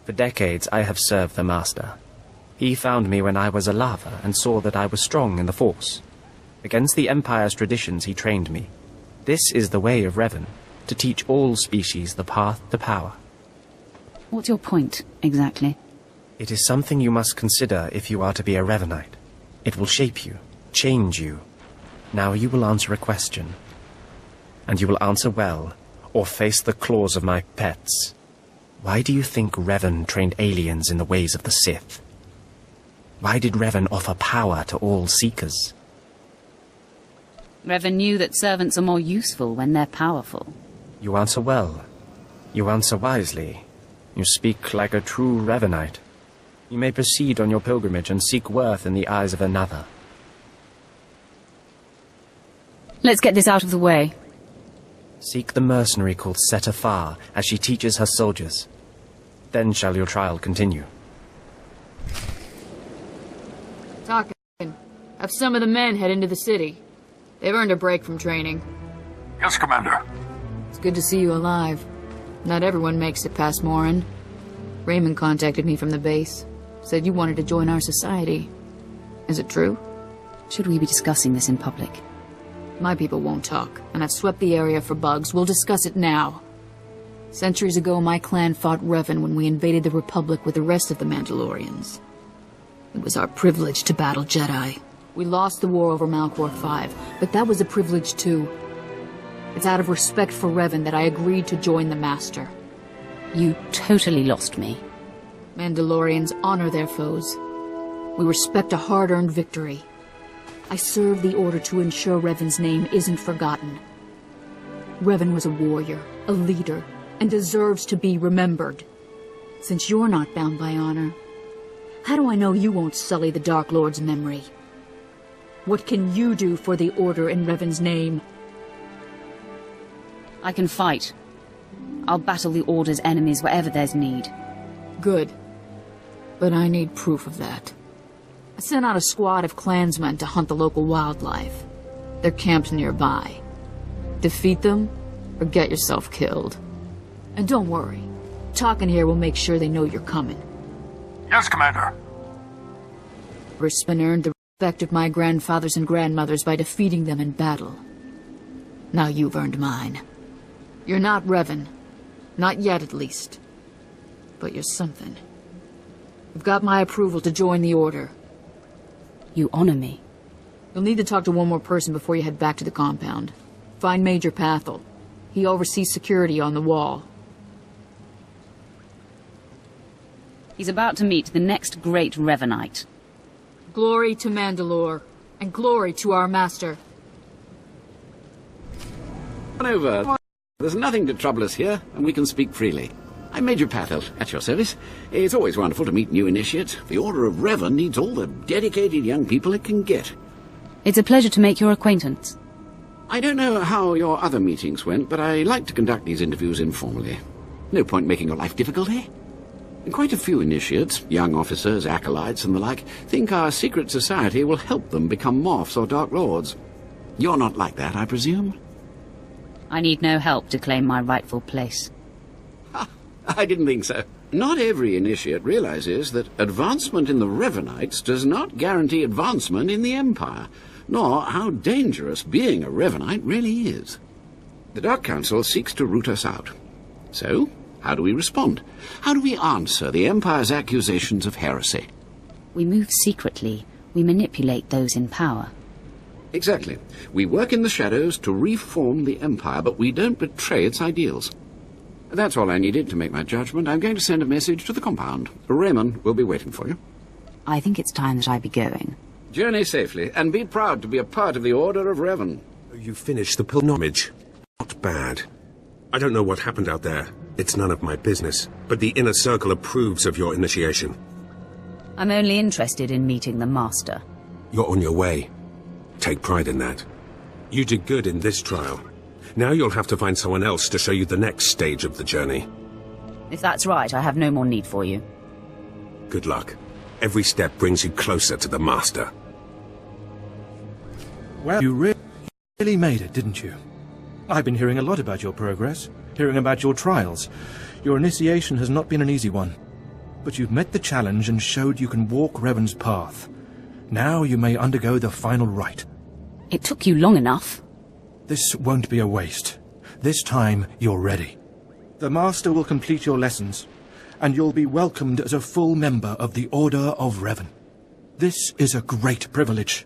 For decades I have served the Master. He found me when I was a lava and saw that I was strong in the Force. Against the Empire's traditions he trained me. This is the way of Revan, to teach all species the path to power. What's your point, exactly? It is something you must consider if you are to be a Revanite. It will shape you, change you. Now you will answer a question. And you will answer well, or face the claws of my pets. Why do you think Revan trained aliens in the ways of the Sith? Why did Revan offer power to all Seekers? Revan knew that servants are more useful when they're powerful. You answer well. You answer wisely. You speak like a true Revanite. You may proceed on your pilgrimage and seek worth in the eyes of another. Let's get this out of the way. Seek the mercenary called Setafar as she teaches her soldiers. Then shall your trial continue. Talking. Have some of the men head into the city. They've earned a break from training. Yes, Commander. It's good to see you alive. Not everyone makes it past Morin. Raymond contacted me from the base. Said you wanted to join our society. Is it true? Should we be discussing this in public? My people won't talk, and I've swept the area for bugs. We'll discuss it now. Centuries ago, my clan fought Revan when we invaded the Republic with the rest of the Mandalorians. It was our privilege to battle Jedi. We lost the war over Malcor 5, but that was a privilege too. It's out of respect for Revan that I agreed to join the Master. You totally lost me. Mandalorians honor their foes. We respect a hard-earned victory. I serve the Order to ensure Revan's name isn't forgotten. Revan was a warrior, a leader, and deserves to be remembered. Since you're not bound by honor, how do I know you won't sully the Dark Lord's memory? What can you do for the Order in Revan's name? I can fight. I'll battle the Order's enemies wherever there's need. Good. But I need proof of that. I sent out a squad of clansmen to hunt the local wildlife. They're camped nearby. Defeat them, or get yourself killed. And don't worry. Talking here will make sure they know you're coming. Yes, Commander. Brisbane earned the respect of my grandfathers and grandmothers by defeating them in battle. Now you've earned mine. You're not Revan. Not yet, at least. But you're something. You've got my approval to join the Order. You honor me. You'll need to talk to one more person before you head back to the compound. Find Major Pathel. He oversees security on the wall. He's about to meet the next great Revanite. Glory to Mandalore, and glory to our Master. Come on over. There's nothing to trouble us here, and we can speak freely. I'm Major Pathel, at your service. It's always wonderful to meet new initiates. The Order of Revan needs all the dedicated young people it can get. It's a pleasure to make your acquaintance. I don't know how your other meetings went, but I like to conduct these interviews informally. No point making your life difficult, eh? And quite a few initiates, young officers, acolytes, and the like, think our secret society will help them become Morphs or Dark Lords. You're not like that, I presume? I need no help to claim my rightful place. I didn't think so. Not every initiate realizes that advancement in the Revenites does not guarantee advancement in the Empire, nor how dangerous being a Revenite really is. The Dark Council seeks to root us out. So, how do we respond? How do we answer the Empire's accusations of heresy? We move secretly. We manipulate those in power. Exactly. We work in the shadows to reform the Empire, but we don't betray its ideals. That's all I needed to make my judgment. I'm going to send a message to the compound. Raymond will be waiting for you. I think it's time that I be going. Journey safely, and be proud to be a part of the Order of Revan. You finished the pilgrimage. Not bad. I don't know what happened out there. It's none of my business. But the Inner Circle approves of your initiation. I'm only interested in meeting the Master. You're on your way. Take pride in that. You did good in this trial. Now you'll have to find someone else to show you the next stage of the journey. If that's right, I have no more need for you. Good luck. Every step brings you closer to the Master. Well, you really made it, didn't you? I've been hearing a lot about your progress, hearing about your trials. Your initiation has not been an easy one. But you've met the challenge and showed you can walk Revan's path. Now you may undergo the final rite. It took you long enough. This won't be a waste. This time you're ready. The Master will complete your lessons, and you'll be welcomed as a full member of the Order of Revan. This is a great privilege.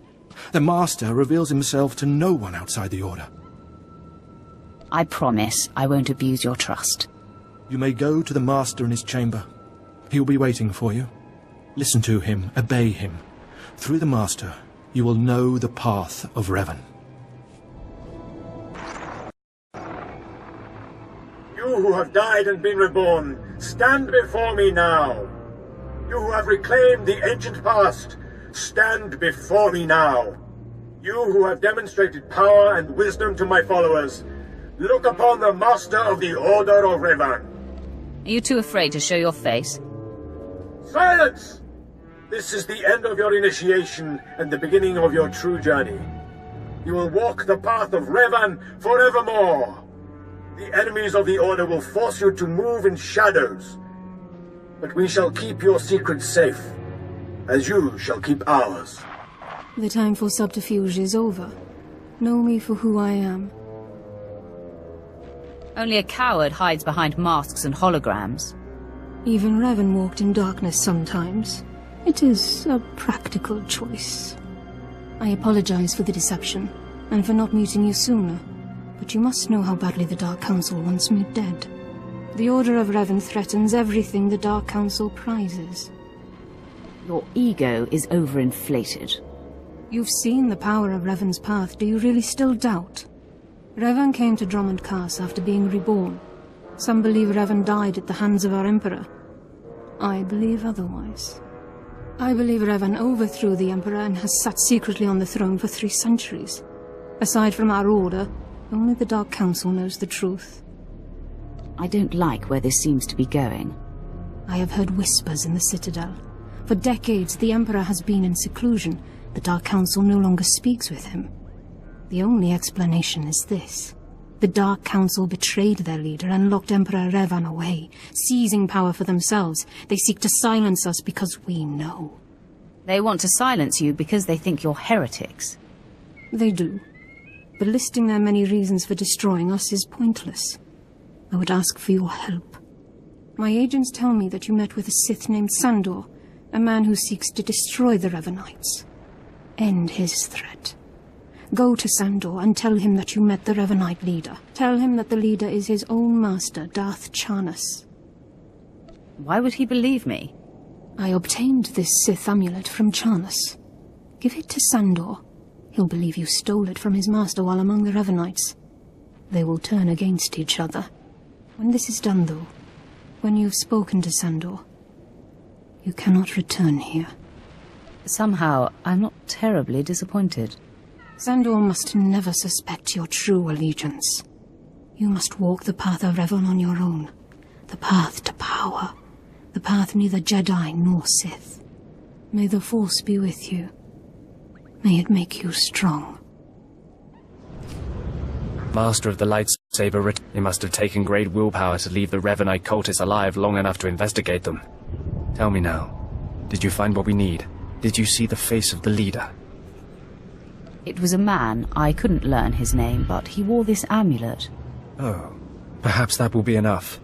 The Master reveals himself to no one outside the Order. I promise I won't abuse your trust. You may go to the Master in his chamber. He'll be waiting for you. Listen to him, obey him. Through the Master, you will know the path of Revan. You who have died and been reborn, stand before me now. You who have reclaimed the ancient past, stand before me now. You who have demonstrated power and wisdom to my followers, look upon the Master of the Order of Revan. Are you too afraid to show your face? Silence! This is the end of your initiation and the beginning of your true journey. You will walk the path of Revan forevermore. The enemies of the Order will force you to move in shadows. But we shall keep your secrets safe, as you shall keep ours. The time for subterfuge is over. Know me for who I am. Only a coward hides behind masks and holograms. Even Revan walked in darkness sometimes. It is a practical choice. I apologize for the deception, and for not meeting you sooner. But you must know how badly the Dark Council wants me dead. The Order of Revan threatens everything the Dark Council prizes. Your ego is overinflated. You've seen the power of Revan's path. Do you really still doubt? Revan came to Dromund Kaas after being reborn. Some believe Revan died at the hands of our Emperor. I believe otherwise. I believe Revan overthrew the Emperor and has sat secretly on the throne for 3 centuries. Aside from our Order, only the Dark Council knows the truth. I don't like where this seems to be going. I have heard whispers in the Citadel. For decades, the Emperor has been in seclusion. The Dark Council no longer speaks with him. The only explanation is this. The Dark Council betrayed their leader and locked Emperor Revan away, seizing power for themselves. They seek to silence us because we know. They want to silence you because they think you're heretics. They do. But listing their many reasons for destroying us is pointless. I would ask for your help. My agents tell me that you met with a Sith named Sandor, a man who seeks to destroy the Revanites. End his threat. Go to Sandor and tell him that you met the Revanite leader. Tell him that the leader is his own master, Darth Charnas. Why would he believe me? I obtained this Sith amulet from Charnas. Give it to Sandor. He'll believe you stole it from his master while among the Revanites. They will turn against each other. When this is done, though, when you've spoken to Sandor, you cannot return here. Somehow, I'm not terribly disappointed. Sandor must never suspect your true allegiance. You must walk the path of Revan on your own. The path to power. The path neither Jedi nor Sith. May the Force be with you. May it make you strong. Master of the Light Saber, he must have taken great willpower to leave the Revanite cultists alive long enough to investigate them. Tell me now, did you find what we need? Did you see the face of the leader? It was a man. I couldn't learn his name, but he wore this amulet. Oh, perhaps that will be enough.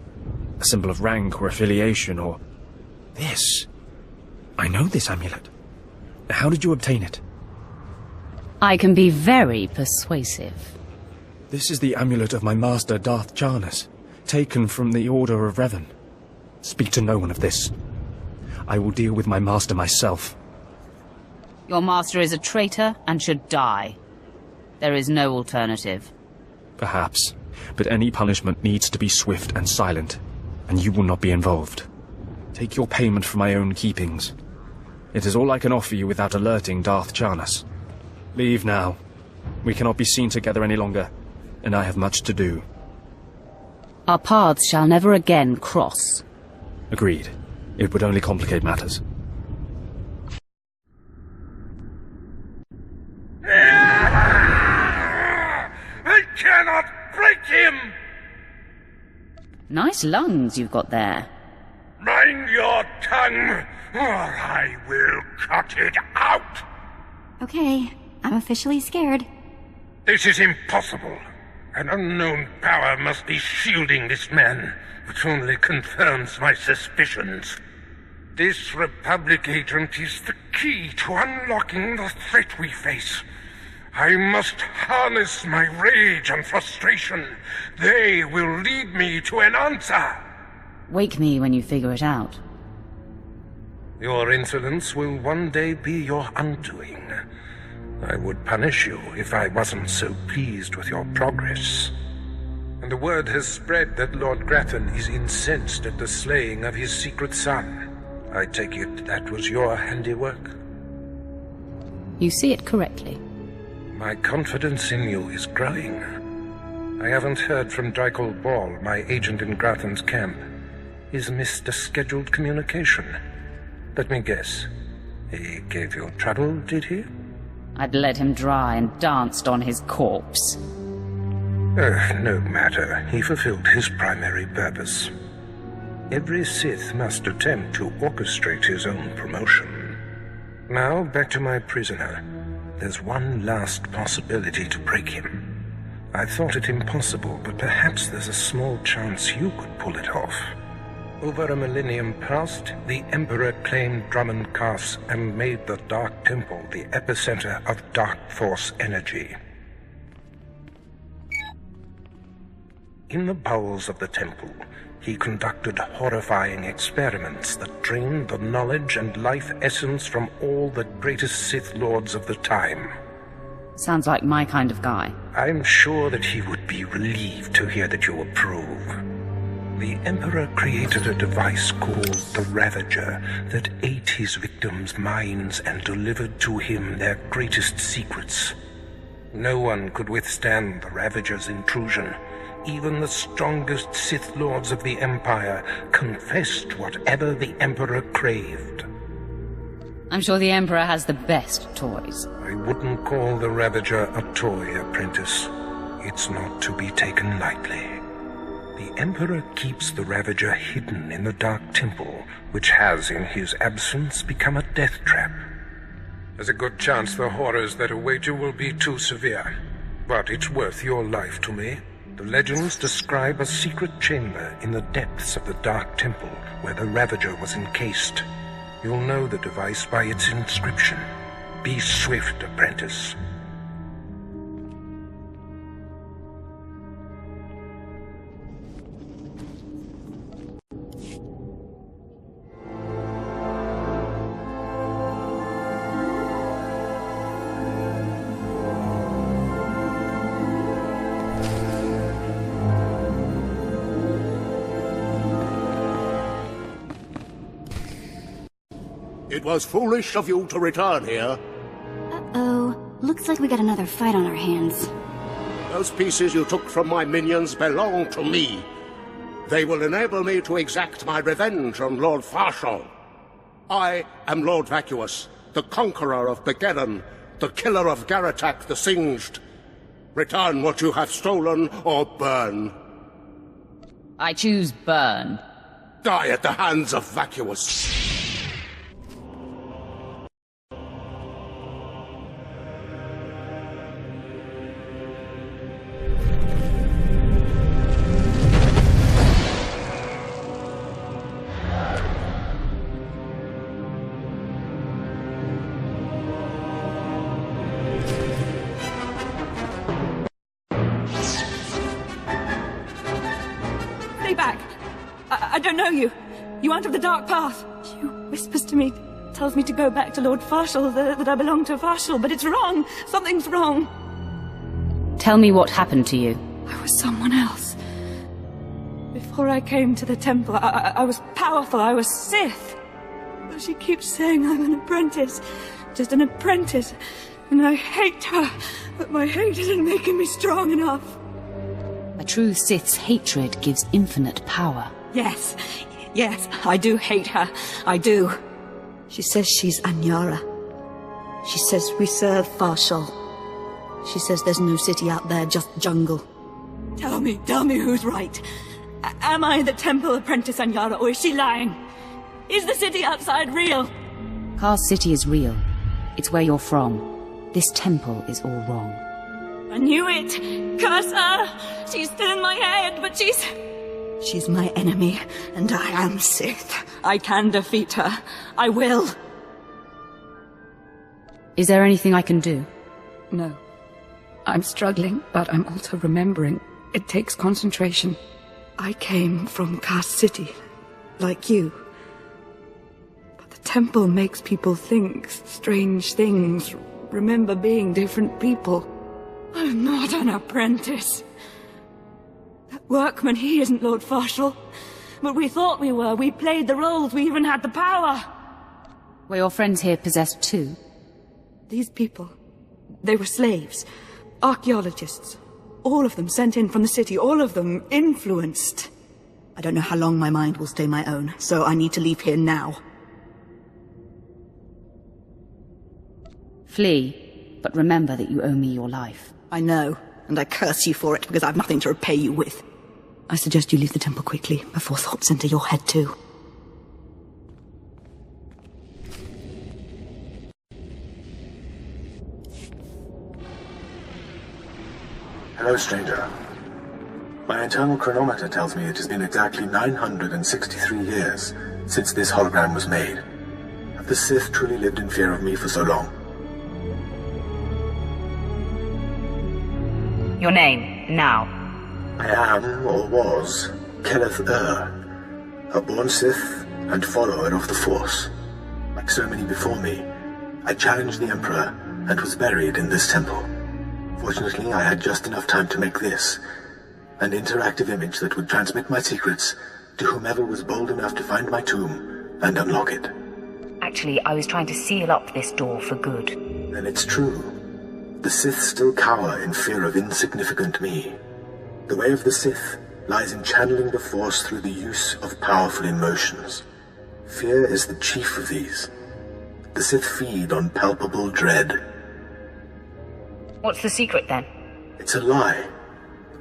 A symbol of rank or affiliation or... This. I know this amulet. How did you obtain it? I can be very persuasive. This is the amulet of my master, Darth Jarnus, taken from the Order of Revan. Speak to no one of this. I will deal with my master myself. Your master is a traitor and should die. There is no alternative. Perhaps, but any punishment needs to be swift and silent, and you will not be involved. Take your payment for my own keepings. It is all I can offer you without alerting Darth Jarnus. Leave now. We cannot be seen together any longer, and I have much to do. Our paths shall never again cross. Agreed. It would only complicate matters. I cannot break him! Nice lungs you've got there. Mind your tongue, or I will cut it out! Okay, I'm officially scared. This is impossible. An unknown power must be shielding this man, which only confirms my suspicions. This Republic agent is the key to unlocking the threat we face. I must harness my rage and frustration. They will lead me to an answer. Wake me when you figure it out. Your insolence will one day be your undoing. I would punish you if I wasn't so pleased with your progress. And the word has spread that Lord Grathan is incensed at the slaying of his secret son. I take it that was your handiwork? You see it correctly. My confidence in you is growing. I haven't heard from Drykel Ball, my agent in Grathan's camp. He's missed a scheduled communication. Let me guess. He gave you trouble, did he? I'd let him dry and danced on his corpse. No matter. He fulfilled his primary purpose. Every Sith must attempt to orchestrate his own promotion. Now, back to my prisoner. There's one last possibility to break him. I thought it impossible, but perhaps there's a small chance you could pull it off. Over a millennium past, the Emperor claimed Dromund Kaas and made the Dark Temple the epicenter of Dark Force energy. In the bowels of the temple, he conducted horrifying experiments that drained the knowledge and life essence from all the greatest Sith Lords of the time. Sounds like my kind of guy. I'm sure that he would be relieved to hear that you approve. The Emperor created a device called the Ravager that ate his victims' minds and delivered to him their greatest secrets. No one could withstand the Ravager's intrusion. Even the strongest Sith Lords of the Empire confessed whatever the Emperor craved. I'm sure the Emperor has the best toys. I wouldn't call the Ravager a toy, apprentice. It's not to be taken lightly. The Emperor keeps the Ravager hidden in the Dark Temple, which has, in his absence, become a death trap. There's a good chance the horrors that await you will be too severe, but it's worth your life to me. The legends describe a secret chamber in the depths of the Dark Temple where the Ravager was encased. You'll know the device by its inscription. Be swift, apprentice. It was foolish of you to return here. Uh-oh. Looks like we got another fight on our hands. Those pieces you took from my minions belong to me. They will enable me to exact my revenge on Lord Farshal. I am Lord Vacuous, the conqueror of Begeddon, the killer of Garatak the Singed. Return what you have stolen, or burn. I choose burn. Die at the hands of vacuous. Stay back! I don't know you. You aren't of the Dark Path. You whispers to me, tells me to go back to Lord Farshall, that I belong to Farshall, but it's wrong. Something's wrong. Tell me what happened to you. I was someone else. Before I came to the temple, I was powerful. I was Sith. But she keeps saying I'm an apprentice. Just an apprentice. And I hate her. But my hate isn't making me strong enough. A true Sith's hatred gives infinite power. Yes, I do hate her. I do. She says she's Anyara. She says we serve Farshall. She says there's no city out there, just jungle. Tell me who's right. Am I the temple apprentice Anyara, or is she lying? Is the city outside real? Kaas City is real. It's where you're from. This temple is all wrong. I knew it! Curse her! She's still in my head, but she's my enemy, and I am Sith. I can defeat her. I will. Is there anything I can do? No. I'm struggling, but I'm also remembering. It takes concentration. I came from Kaas City, like you. But the temple makes people think strange things, remember being different people. I'm not an apprentice. That workman, he isn't Lord Farshall. But we thought we were. We played the roles. We even had the power. Were your friends here possessed too? These people, they were slaves. Archaeologists. All of them sent in from the city. All of them influenced. I don't know how long my mind will stay my own, so I need to leave here now. Flee, but remember that you owe me your life. I know, and I curse you for it because I've nothing to repay you with. I suggest you leave the temple quickly, before thoughts enter your head too. Hello, stranger. My internal chronometer tells me it has been exactly 963 years since this hologram was made. Have the Sith truly lived in fear of me for so long? Your name, now. I am, or was, Keleth a born Sith and follower of the Force. Like so many before me, I challenged the Emperor and was buried in this temple. Fortunately, I had just enough time to make this, an interactive image that would transmit my secrets to whomever was bold enough to find my tomb and unlock it. Actually, I was trying to seal up this door for good. Then it's true. The Sith still cower in fear of insignificant me. The way of the Sith lies in channeling the Force through the use of powerful emotions. Fear is the chief of these. The Sith feed on palpable dread. What's the secret, then? It's a lie.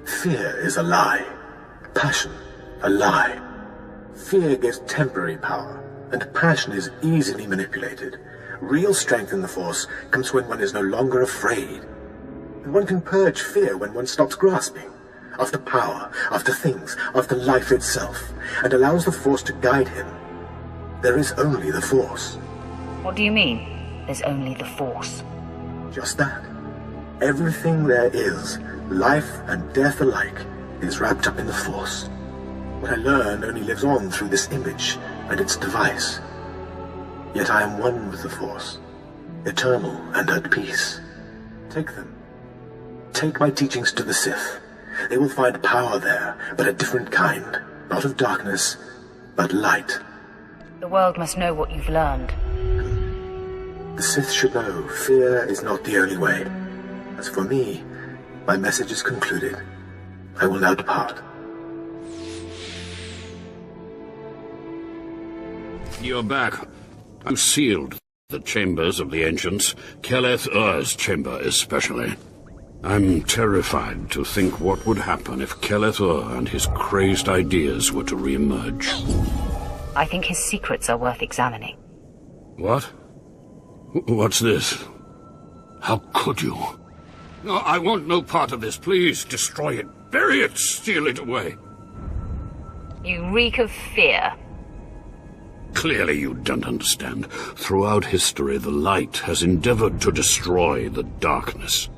Fear is a lie. Passion, a lie. Fear gives temporary power, and passion is easily manipulated. Real strength in the Force comes when one is no longer afraid. And one can purge fear when one stops grasping. After power, after things, after life itself, and allows the Force to guide him. There is only the Force. What do you mean, there's only the Force? Just that. Everything there is, life and death alike, is wrapped up in the Force. What I learned only lives on through this image and its device. Yet I am one with the Force, eternal and at peace. Take them. Take my teachings to the Sith. They will find power there, but a different kind. Not of darkness, but light. The world must know what you've learned. The Sith should know fear is not the only way. As for me, my message is concluded. I will now depart. You're back. I'm sealed the chambers of the ancients, Keleth Ur's chamber especially. I'm terrified to think what would happen if Kelethor and his crazed ideas were to re-emerge. I think his secrets are worth examining. What? What's this? How could you? No, I want no part of this. Please, destroy it. Bury it. Steal it away. You reek of fear. Clearly you don't understand. Throughout history, the light has endeavored to destroy the darkness.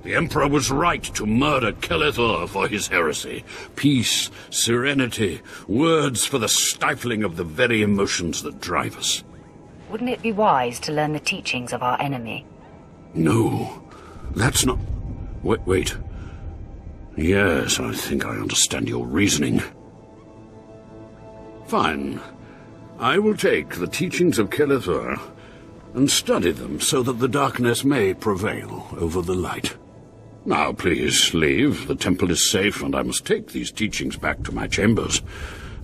The Emperor was right to murder Kelethor for his heresy. Peace, serenity, words for the stifling of the very emotions that drive us. Wouldn't it be wise to learn the teachings of our enemy? No, that's not... Wait. Yes, I think I understand your reasoning. Fine. I will take the teachings of Kelethor and study them so that the darkness may prevail over the light. Now, please, leave. The temple is safe, and I must take these teachings back to my chambers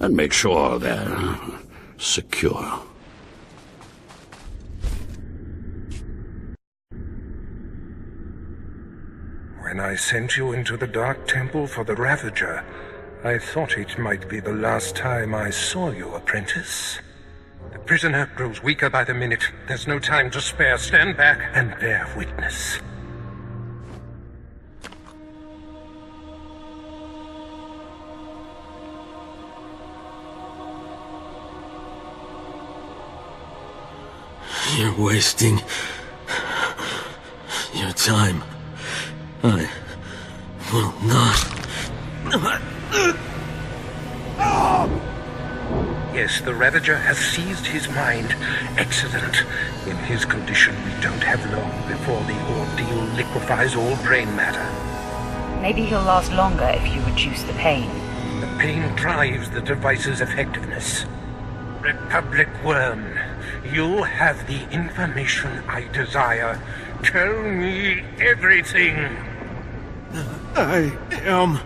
and make sure they're secure. When I sent you into the Dark Temple for the Ravager, I thought it might be the last time I saw you, apprentice. The prisoner grows weaker by the minute. There's no time to spare. Stand back and bear witness. You're wasting your time. I will not. Yes, the Ravager has seized his mind. Excellent. In his condition, we don't have long before the ordeal liquefies all brain matter. Maybe he'll last longer if you reduce the pain. The pain drives the device's effectiveness. Republic Worm, you have the information I desire. Tell me everything. I am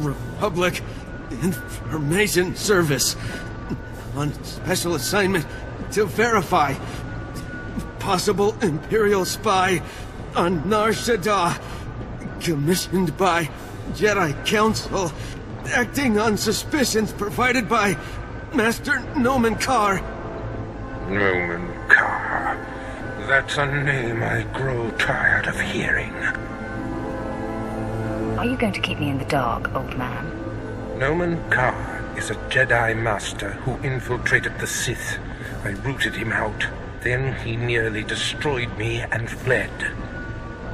Republic Information Service on special assignment to verify possible Imperial spy on Nar Shaddaa, commissioned by Jedi Council, acting on suspicions provided by Master Nomen Karr. Nomen Karr. That's a name I grow tired of hearing. Are you going to keep me in the dark, old man? Nomen Karr is a Jedi Master who infiltrated the Sith. I rooted him out. Then he nearly destroyed me and fled.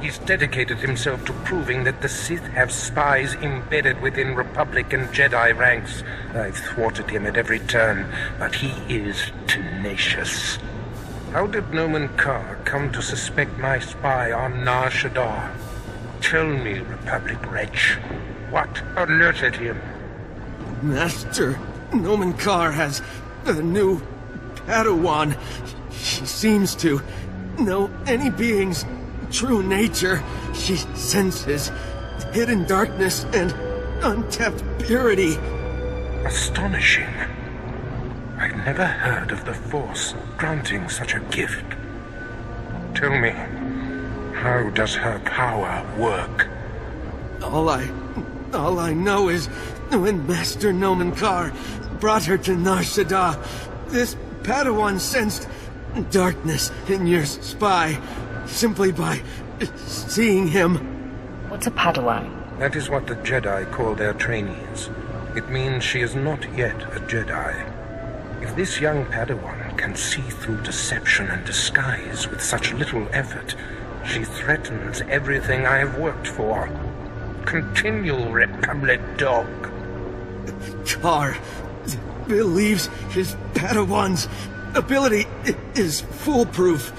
He's dedicated himself to proving that the Sith have spies embedded within Republic and Jedi ranks. I've thwarted him at every turn, but he is tenacious. How did Nomen Karr come to suspect my spy on Nar Shaddaa? Tell me, Republic wretch, what alerted him? Master Nomen Karr has a new Padawan. She seems to know any being's true nature. She senses hidden darkness and untapped purity. Astonishing. I've never heard of the Force granting such a gift. Tell me, how does her power work? All I know is when Master Nomen Karr brought her to Nar Shaddaa, this Padawan sensed darkness in your spy simply by seeing him. What's a Padawan? That is what the Jedi call their trainees. It means she is not yet a Jedi. If this young Padawan can see through deception and disguise with such little effort, she threatens everything I have worked for. Continue, Republic dog. Karr believes his Padawan's ability is foolproof,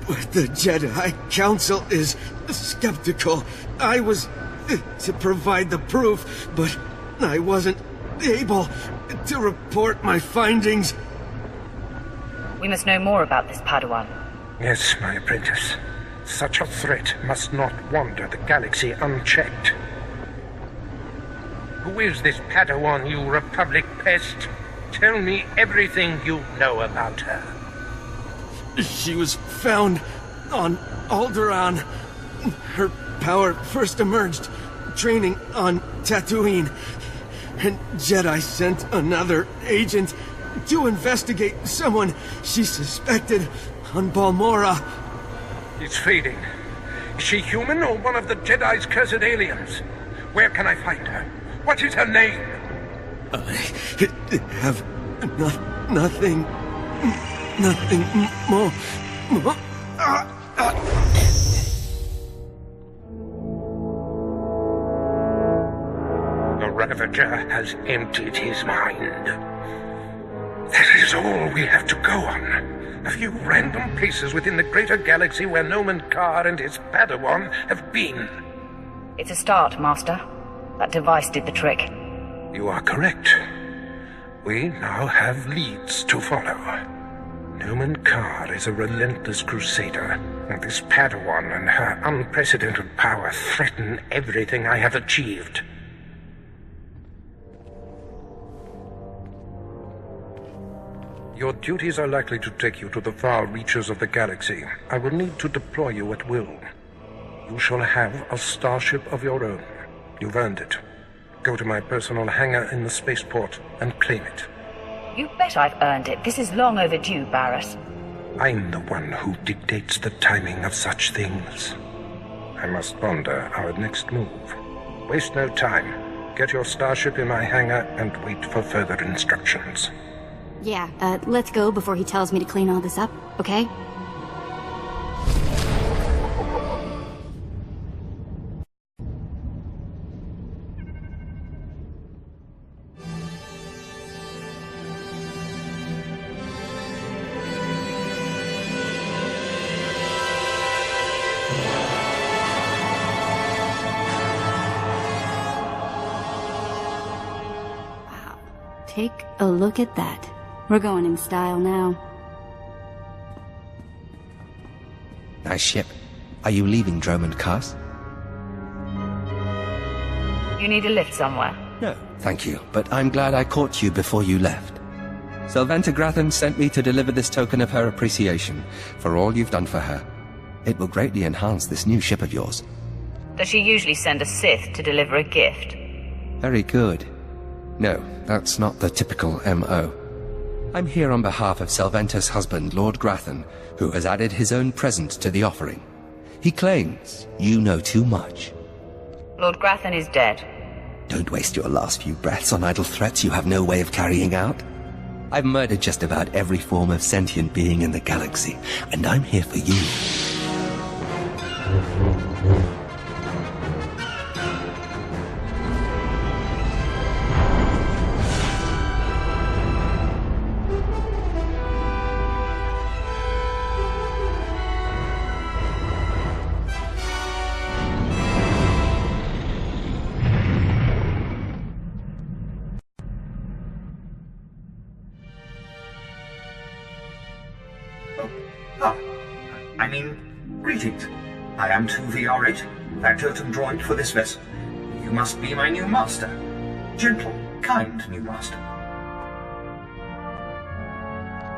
but the Jedi Council is skeptical. I was to provide the proof, but I wasn't able to report my findings. We must know more about this Padawan. Yes, my apprentice. Such a threat must not wander the galaxy unchecked. Who is this Padawan, you Republic pest? Tell me everything you know about her. She was found on Alderaan. Her power first emerged, training on Tatooine. And Jedi sent another agent to investigate someone she suspected on Balmora. It's fading. Is she human or one of the Jedi's cursed aliens? Where can I find her? What is her name? I have nothing more. The Ravager has emptied his mind. That is all we have to go on. A few random places within the greater galaxy where Noman Carr and his Padawan have been. It's a start, Master. That device did the trick. You are correct. We now have leads to follow. Noman Carr is a relentless crusader, and this Padawan and her unprecedented power threaten everything I have achieved. Your duties are likely to take you to the far reaches of the galaxy. I will need to deploy you at will. You shall have a starship of your own. You've earned it. Go to my personal hangar in the spaceport and claim it. You bet I've earned it. This is long overdue, Barris. I'm the one who dictates the timing of such things. I must ponder our next move. Waste no time. Get your starship in my hangar and wait for further instructions. Yeah, let's go before he tells me to clean all this up, okay? Wow. Take a look at that. We're going in style now. Nice ship. Are you leaving Dromund, Kaas? You need a lift somewhere? No, thank you, but I'm glad I caught you before you left. Sylventa Gratham sent me to deliver this token of her appreciation for all you've done for her. It will greatly enhance this new ship of yours. Does she usually send a Sith to deliver a gift? Very good. No, that's not the typical M.O. I'm here on behalf of Sylventa's husband, Lord Grathan, who has added his own present to the offering. He claims you know too much. Lord Grathan is dead. Don't waste your last few breaths on idle threats you have no way of carrying out. I've murdered just about every form of sentient being in the galaxy, and I'm here for you. Greetings. I am 2VR8, factotum droid for this vessel. You must be my new master. Gentle, kind new master.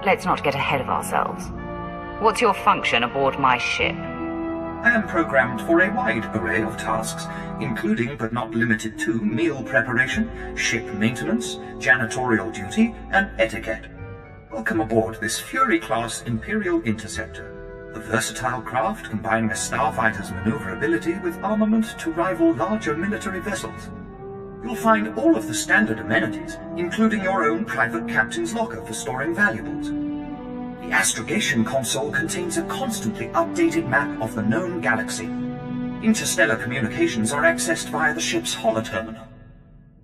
Let's not get ahead of ourselves. What's your function aboard my ship? I am programmed for a wide array of tasks, including but not limited to meal preparation, ship maintenance, janitorial duty, and etiquette. Welcome aboard this Fury-class Imperial Interceptor. A versatile craft combining a starfighter's maneuverability with armament to rival larger military vessels. You'll find all of the standard amenities, including your own private captain's locker for storing valuables. The astrogation console contains a constantly updated map of the known galaxy. Interstellar communications are accessed via the ship's holoterminal.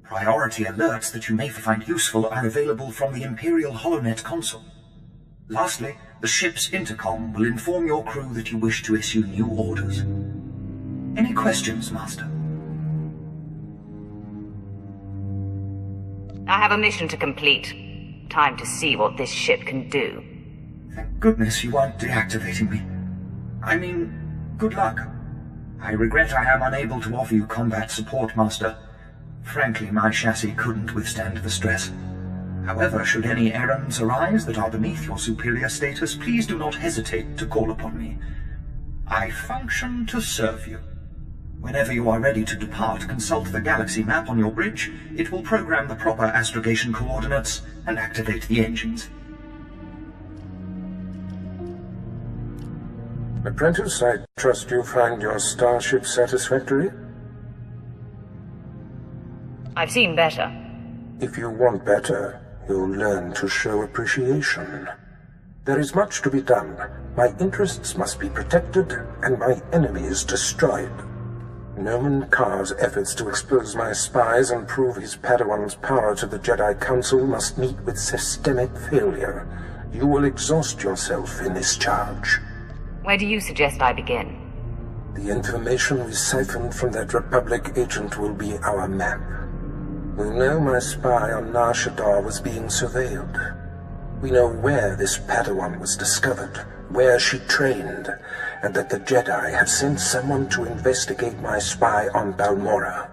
Priority alerts that you may find useful are available from the Imperial HoloNet console. Lastly, the ship's intercom will inform your crew that you wish to issue new orders. Any questions, Master? I have a mission to complete. Time to see what this ship can do. Thank goodness you aren't deactivating me. I mean, good luck. I regret I am unable to offer you combat support, Master. Frankly, my chassis couldn't withstand the stress. However, should any errands arise that are beneath your superior status, please do not hesitate to call upon me. I function to serve you. Whenever you are ready to depart, consult the galaxy map on your bridge. It will program the proper astrogation coordinates and activate the engines. Apprentice, I trust you find your starship satisfactory? I've seen better. If you want better, you'll learn to show appreciation. There is much to be done. My interests must be protected, and my enemies destroyed. Noman Kaas' efforts to expose my spies and prove his Padawan's power to the Jedi Council must meet with systemic failure. You will exhaust yourself in this charge. Where do you suggest I begin? The information we siphoned from that Republic agent will be our map. We know my spy on Nar Shaddaa was being surveilled. We know where this Padawan was discovered, where she trained, and that the Jedi have sent someone to investigate my spy on Balmorra.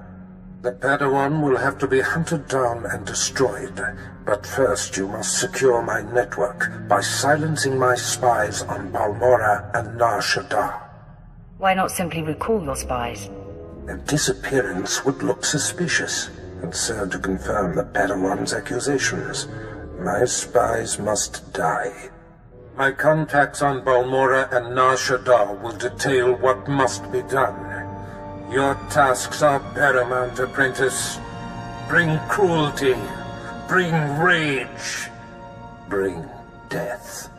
The Padawan will have to be hunted down and destroyed, but first you must secure my network by silencing my spies on Balmorra and Nar Shaddaa. Why not simply recall your spies? Their disappearance would look suspicious, and serve to confirm the Padawan's accusations. My spies must die. My contacts on Balmorra and Nar Shaddaa will detail what must be done. Your tasks are paramount, apprentice. Bring cruelty, bring rage, bring death.